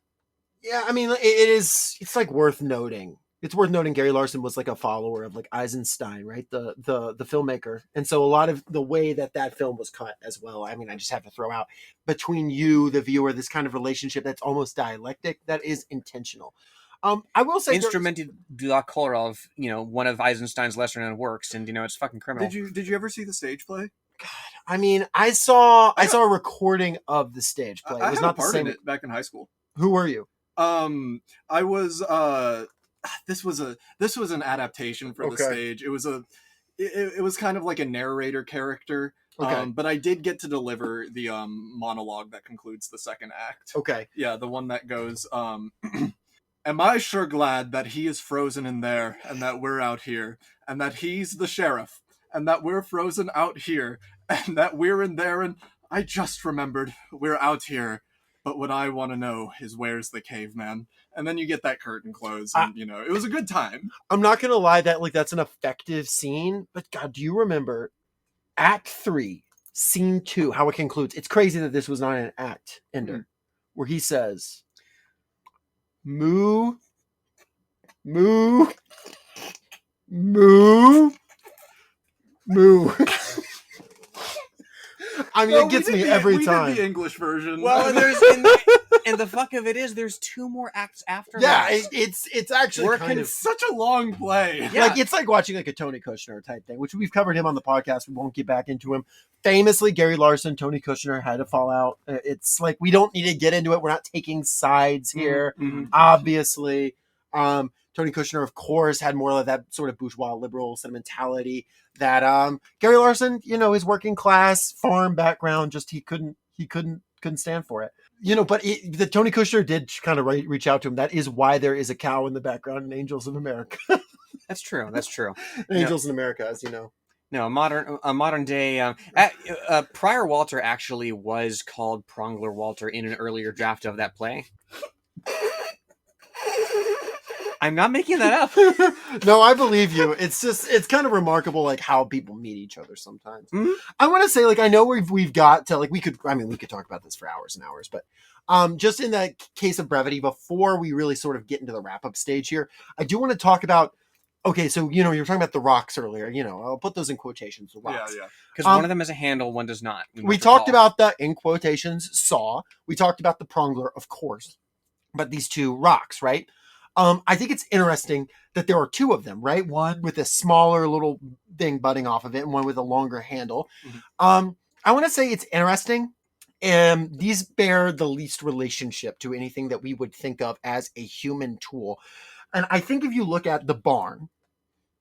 Yeah, I mean, it's like worth noting. It's worth noting Gary Larson was like a follower of like Eisenstein, right? The filmmaker. And so a lot of the way that film was cut as well. I mean, I just have to throw out between you, the viewer, this kind of relationship that's almost dialectic, that is intentional. I will say Instrumented de la Korov, one of Eisenstein's lesser known works, and it's fucking criminal. Did you ever see the stage play? I mean, I saw a recording of the stage play. It was I had not a part the same. in it back in high school. Who were you? I was this was an adaptation for the stage. It was kind of like a narrator character. Okay. But I did get to deliver the monologue that concludes the second act. Okay. Yeah, the one that goes, am I sure glad that he is frozen in there and that we're out here and that he's the sheriff and that we're frozen out here and that we're in there and I just remembered we're out here. But what I want to know is where's the caveman? And then you get that curtain close and, it was a good time. I'm not going to lie that that's an effective scene, but God, do you remember Act 3, Scene 2, how it concludes? It's crazy that this was not an act ender, where he says, moo, moo, moo, moo. I mean, it gets me every time. We did the English version. Well, and the fuck of it is, there's 2 more acts after that. Yeah, it's actually kind of such a long play. Yeah. Like it's like watching like a Tony Kushner type thing, which we've covered him on the podcast. We won't get back into him. Famously, Gary Larson, Tony Kushner had a fallout. It's like we don't need to get into it. We're not taking sides here, obviously. Tony Kushner, of course, had more of that sort of bourgeois liberal sentimentality that Gary Larson, his working class farm background, just he couldn't stand for it. But the Tony Kushner did kind of reach out to him. That is why there is a cow in the background in Angels of America. That's true. Angels in America, as you know. No, a modern day. Prior Walter actually was called Prongler Walter in an earlier draft of that play. I'm not making that up. No, I believe you. It's kind of remarkable, like how people meet each other sometimes. Mm-hmm. I want to say, like, I know we've got to, like, we could talk about this for hours and hours, but just in the case of brevity, before we really sort of get into the wrap up stage here, I do want to talk about. Okay, so you were talking about the rocks earlier. I'll put those in quotations. The rocks, yeah, because one of them has a handle, one does not. We talked about the in quotations saw. We talked about the prongler, of course, but these 2 rocks, right? I think it's interesting that there are 2 of them, right? One with a smaller little thing budding off of it, and one with a longer handle. Mm-hmm. I want to say it's interesting. These bear the least relationship to anything that we would think of as a human tool. And I think if you look at the barn,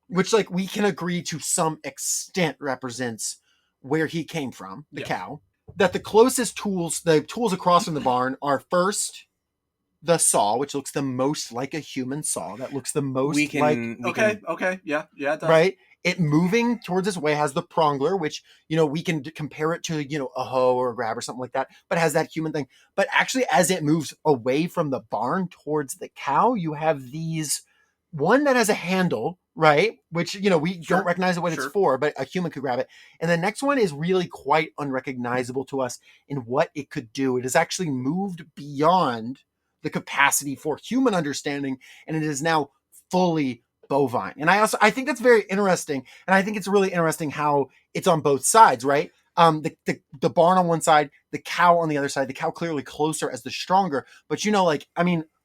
which like we can agree to some extent represents where he came from, the cow, that the closest tools, the tools across from the barn are first the saw, which looks the most like a human saw. That looks the most Okay. Yeah, it does. Right? It moving towards its way has the prongler, which, we can compare it to, a hoe or a grab or something like that, but has that human thing. But actually, as it moves away from the barn towards the cow, you have these, one that has a handle, right? Which, we don't recognize what it's for, but a human could grab it. And the next one is really quite unrecognizable to us in what it could do. It has actually moved beyond the capacity for human understanding, and it is now fully bovine. And I think that's very interesting, and I think it's really interesting how it's on both sides, right? The barn on one side, the cow on the other side. The cow clearly closer as the stronger, but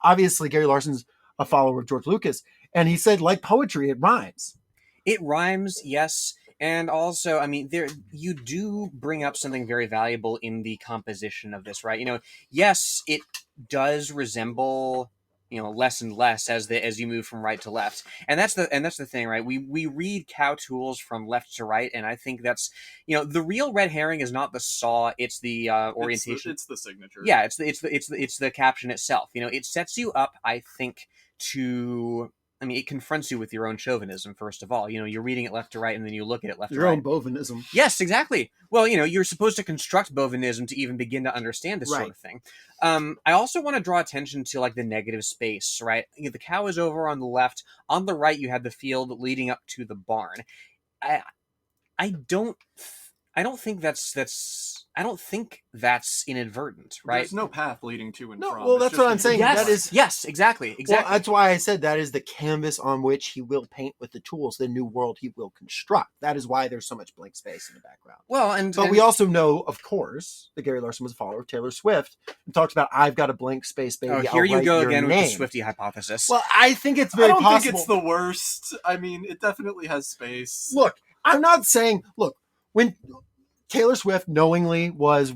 obviously Gary Larson's a follower of George Lucas, and he said, like poetry, it rhymes. It rhymes, yes. And also, there you do bring up something very valuable in the composition of this, right? Yes, it does resemble, less and less as you move from right to left, and that's the thing, right? We read cow tools from left to right, and I think that's the real red herring is not the saw; it's the orientation. It's the signature. Yeah, it's the caption itself. It sets you up, I think, to. It confronts you with your own chauvinism, first of all. You're reading it left to right, and then you look at it left to right. Your own bovinism. Yes, exactly. Well, you're supposed to construct bovinism to even begin to understand this sort of thing. I also want to draw attention to, like, the negative space, right? The cow is over on the left. On the right, you have the field leading up to the barn. I don't think that's inadvertent, right? There's no path leading to and No, from. well, It's that's just what I'm saying. Yes, That is yes, exactly. Well, that's why I said that is the canvas on which he will paint with the tools, the new world he will construct. That is why there's so much blank space in the background. Well, But we also know, of course, that Gary Larson was a follower of Taylor Swift and talks about, I've got a blank space, baby. Oh, I'll here you write go your again with name. the Swifty hypothesis. Well, I think it's I very don't possible. think it's the worst. I mean, it definitely has space. Look, I'm not saying, when Taylor Swift knowingly was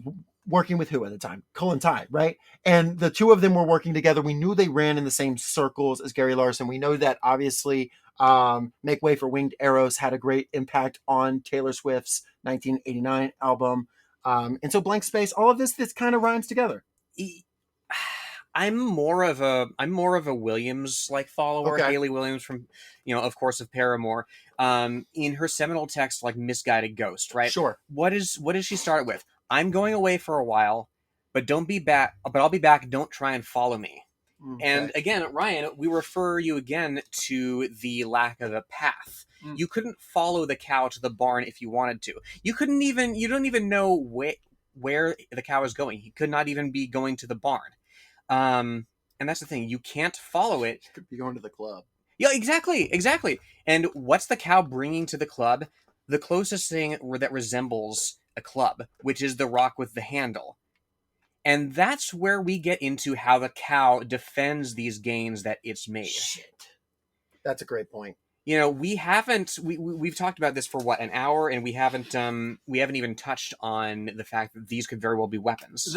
working with who at the time? Colin Tye, right? And the two of them were working together. We knew they ran in the same circles as Gary Larson. We know that obviously Make Way for Winged Arrows had a great impact on Taylor Swift's 1989 album. And so Blank Space, all of this kind of rhymes together. I'm more of a Williams like follower. Okay. Haley Williams from, of course, of Paramore. In her seminal text, like Misguided Ghost, right? Sure. What does she start with? I'm going away for a while, but I'll be back. Don't try and follow me. Okay. And again, Ryan, we refer you again to the lack of a path. You couldn't follow the cow to the barn if you wanted to. You don't even know where the cow is going. He could not even be going to the barn. And that's the thing. You can't follow it. You could be going to the club. Yeah, exactly. And what's the cow bringing to the club? The closest thing that resembles a club, which is the rock with the handle. And that's where we get into how the cow defends these gains that it's made. Shit. That's a great point. We've talked about this for an hour, and we haven't even touched on the fact that these could very well be weapons.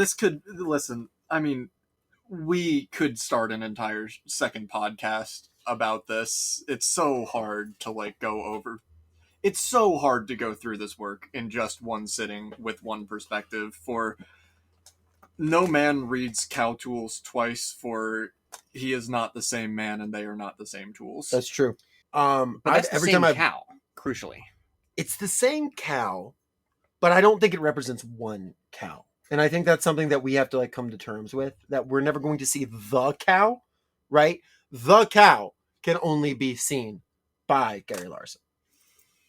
We could start an entire second podcast about this. It's so hard to go over. It's so hard to go through this work in just one sitting with one perspective. For no man reads Cow Tools twice, for he is not the same man and they are not the same tools. That's true. But that's the same cow, crucially. It's the same cow, but I don't think it represents one cow. And I think that's something that we have to come to terms with, that we're never going to see the cow, right? The cow can only be seen by Gary Larson.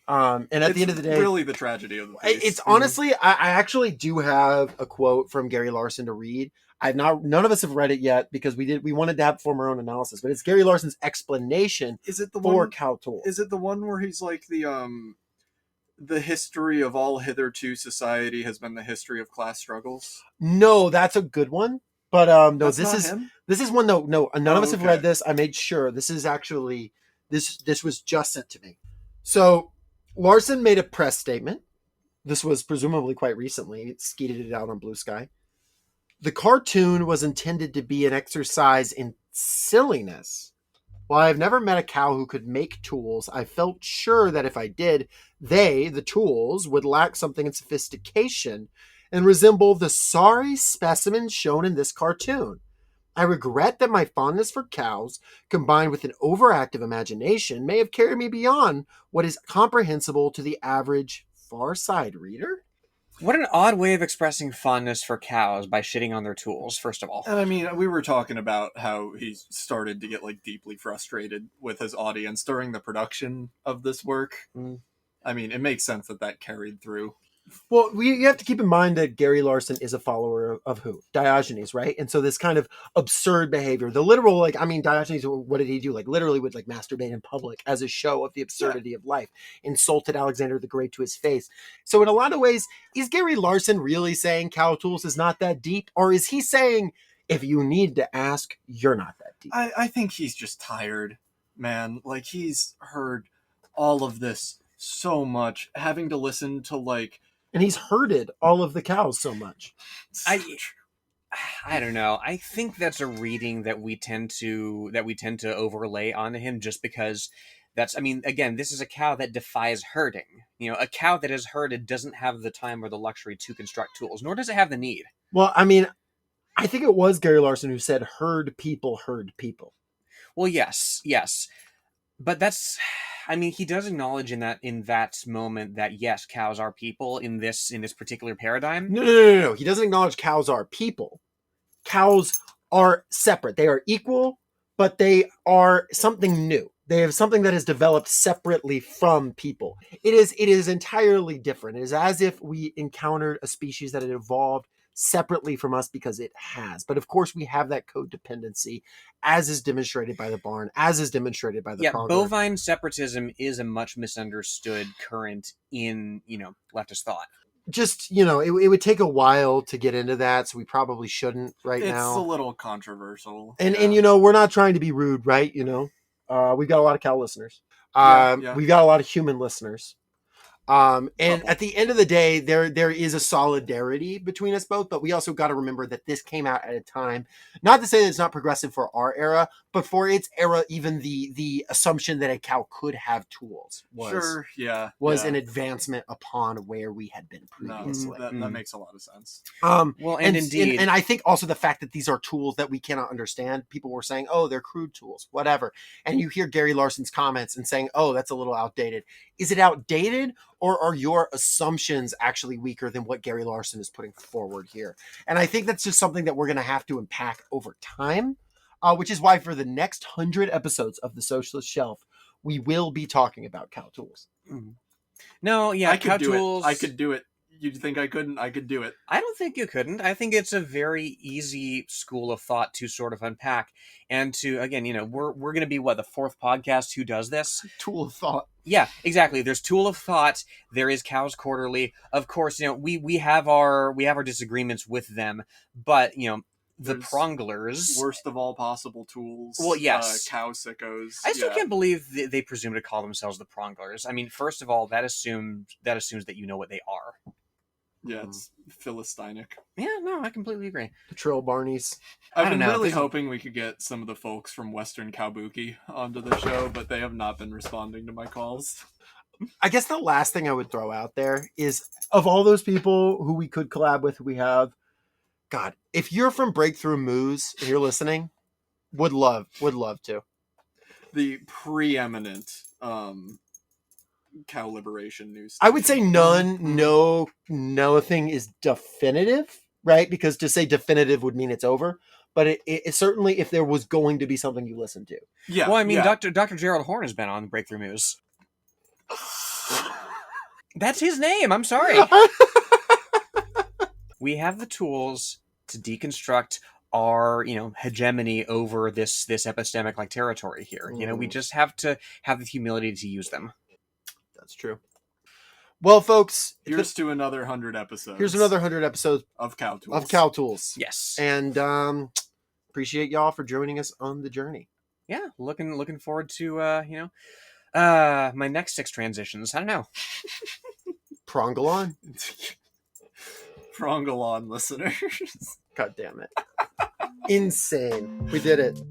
And at the end of the day, really the tragedy of the piece. It's honestly, I actually do have a quote from Gary Larson to read. None of us have read it yet because we wanted to form our own analysis, but it's Gary Larson's explanation for Cow Tools. Is it the one where he's like the history of all hitherto society has been the history of class struggles? No, that's a good one. But no, That's not him? This is one. No, none of us have read this. I made sure this is actually this was just sent to me. So Larson made a press statement. This was presumably quite recently. It skeeted it out on Blue Sky. The cartoon was intended to be an exercise in silliness. While I've never met a cow who could make tools, I felt sure that if I did, the tools, would lack something in sophistication and resemble the sorry specimens shown in this cartoon. I regret that my fondness for cows, combined with an overactive imagination, may have carried me beyond what is comprehensible to the average Far Side reader. What an odd way of expressing fondness for cows by shitting on their tools, first of all. And I mean, we were talking about how he started to get deeply frustrated with his audience during the production of this work. I mean, it makes sense that carried through. Well, you have to keep in mind that Gary Larson is a follower of who? Diogenes, right? And so this kind of absurd behavior, the literal, Diogenes, what did he do? Literally would masturbate in public as a show of the absurdity of life, insulted Alexander the Great to his face. So in a lot of ways, is Gary Larson really saying Cow Tools is not that deep? Or is he saying, if you need to ask, you're not that deep? I think he's just tired, man. He's heard all of this so much, having to listen to and he's herded all of the cows so much. I don't know. I think that's a reading that we tend to overlay onto him just because again, this is a cow that defies herding. A cow that is herded doesn't have the time or the luxury to construct tools, nor does it have the need. Well, I think it was Gary Larson who said herd people herd people. Well, yes. But that's, he does acknowledge in that moment that yes, cows are people in this particular paradigm. No. He doesn't acknowledge cows are people. Cows are separate. They are equal, but they are something new. They have something that is developed separately from people. It is entirely different. It is as if we encountered a species that had evolved separately from us, because it has. But of course, we have that codependency, as is demonstrated by the barn, as is demonstrated by the Yeah, prongler. bovine separatism is a much misunderstood current in, leftist thought. Just, it would take a while to get into that, so we probably shouldn't now. It's a little controversial. And yeah. we're not trying to be rude, right? We've got a lot of cow listeners. Yeah. We've got a lot of human listeners. At the end of the day, there is a solidarity between us both, but we also got to remember that this came out at a time, not to say that it's not progressive for our era, but for its era, even the assumption that a cow could have tools was an advancement upon where we had been previously. That makes a lot of sense. Indeed. And I think also the fact that these are tools that we cannot understand. People were saying, oh, they're crude tools, whatever. And you hear Gary Larson's comments and saying, oh, that's a little outdated. Is it outdated, or are your assumptions actually weaker than what Gary Larson is putting forward here? And I think that's just something that we're going to have to unpack over time, which is why for the next 100 episodes of the Socialist Shelf, we will be talking about cow tools. Mm-hmm. No, yeah, cow tools. I could do it. You'd think I couldn't? I could do it. I don't think you couldn't. I think it's a very easy school of thought to sort of unpack. And to, again, we're going to be, the fourth podcast who does this? Tool of thought. Yeah, exactly. There's Tool of Thought. There is Cows Quarterly. Of course, we have our disagreements with them, but, the pronglers, worst of all possible tools. Well, yes, cow sickos. I still can't believe they presume to call themselves the pronglers. I mean, first of all, that assumes that you know what they are. Yeah, it's Philistinic. Yeah, no, I completely agree. The Trill Barneys. I've been really hoping we could get some of the folks from Western Kabuki onto the show, but they have not been responding to my calls. I guess the last thing I would throw out there is, of all those people who we could collab with, who we have, God, if you're from Breakthrough Moose and you're listening, would love to. The preeminent cow liberation news station. I would say nothing is definitive, right? Because to say definitive would mean it's over. But it certainly, if there was going to be something you listened to. Yeah. Well, I mean, Dr. Gerald Horn has been on Breakthrough News. That's his name. I'm sorry. We have the tools to deconstruct our, hegemony over this epistemic territory here. We just have to have the humility to use them. That's true. Well, folks, here's to another 100 episodes. Here's another 100 episodes of Cow Tools. Of Cow Tools. Yes. And appreciate y'all for joining us on the journey. Yeah, looking forward to my next 6 transitions. I don't know. Prongle on. Prongle on, listeners. God damn it. Insane. We did it.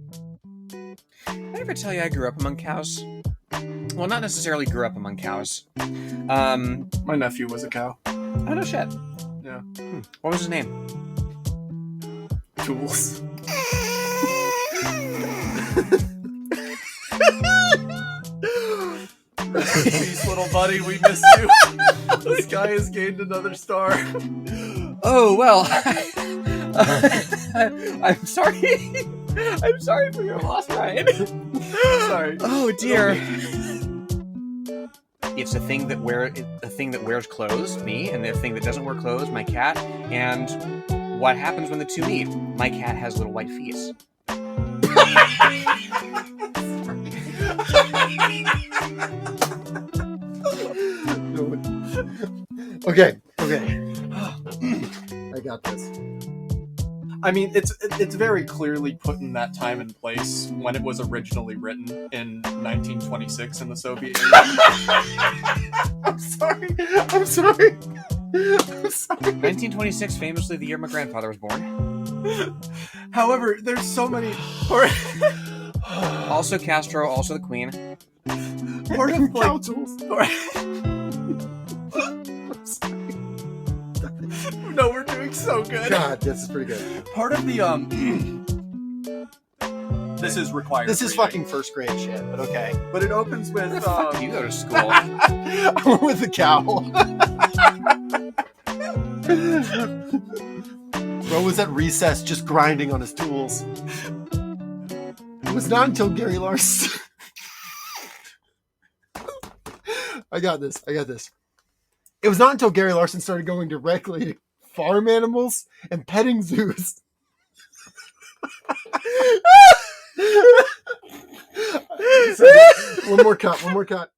Did I ever tell you I grew up among cows? Well, not necessarily grew up among cows. My nephew was a cow. Oh, no shit. Yeah. What was his name? Tools. Peace, little buddy. We missed you. The sky has gained another star. Oh, well. I'm sorry. I'm sorry for your loss, Ryan. Sorry. Oh, dear. It's the thing that wears clothes, me, and the thing that doesn't wear clothes, my cat. And what happens when the two meet? My cat has little white feet. Okay. I got this. I mean, it's very clearly put in that time and place when it was originally written in 1926 in the Soviet Union. I'm sorry. 1926, famously the year my grandfather was born. However, there's so many... Also Castro, also the Queen. Part of Cow Tools. No, we're doing so good. God, this is pretty good. Part of the this is required. This is reading. fucking first grade shit, but okay. But it opens with Where the fuck do you go to school? I went with the cow. Bro was at recess just grinding on his tools. It was not until Gary Larson. I got this. It was not until Gary Larson started going directly to farm animals and petting zoos. One more cut.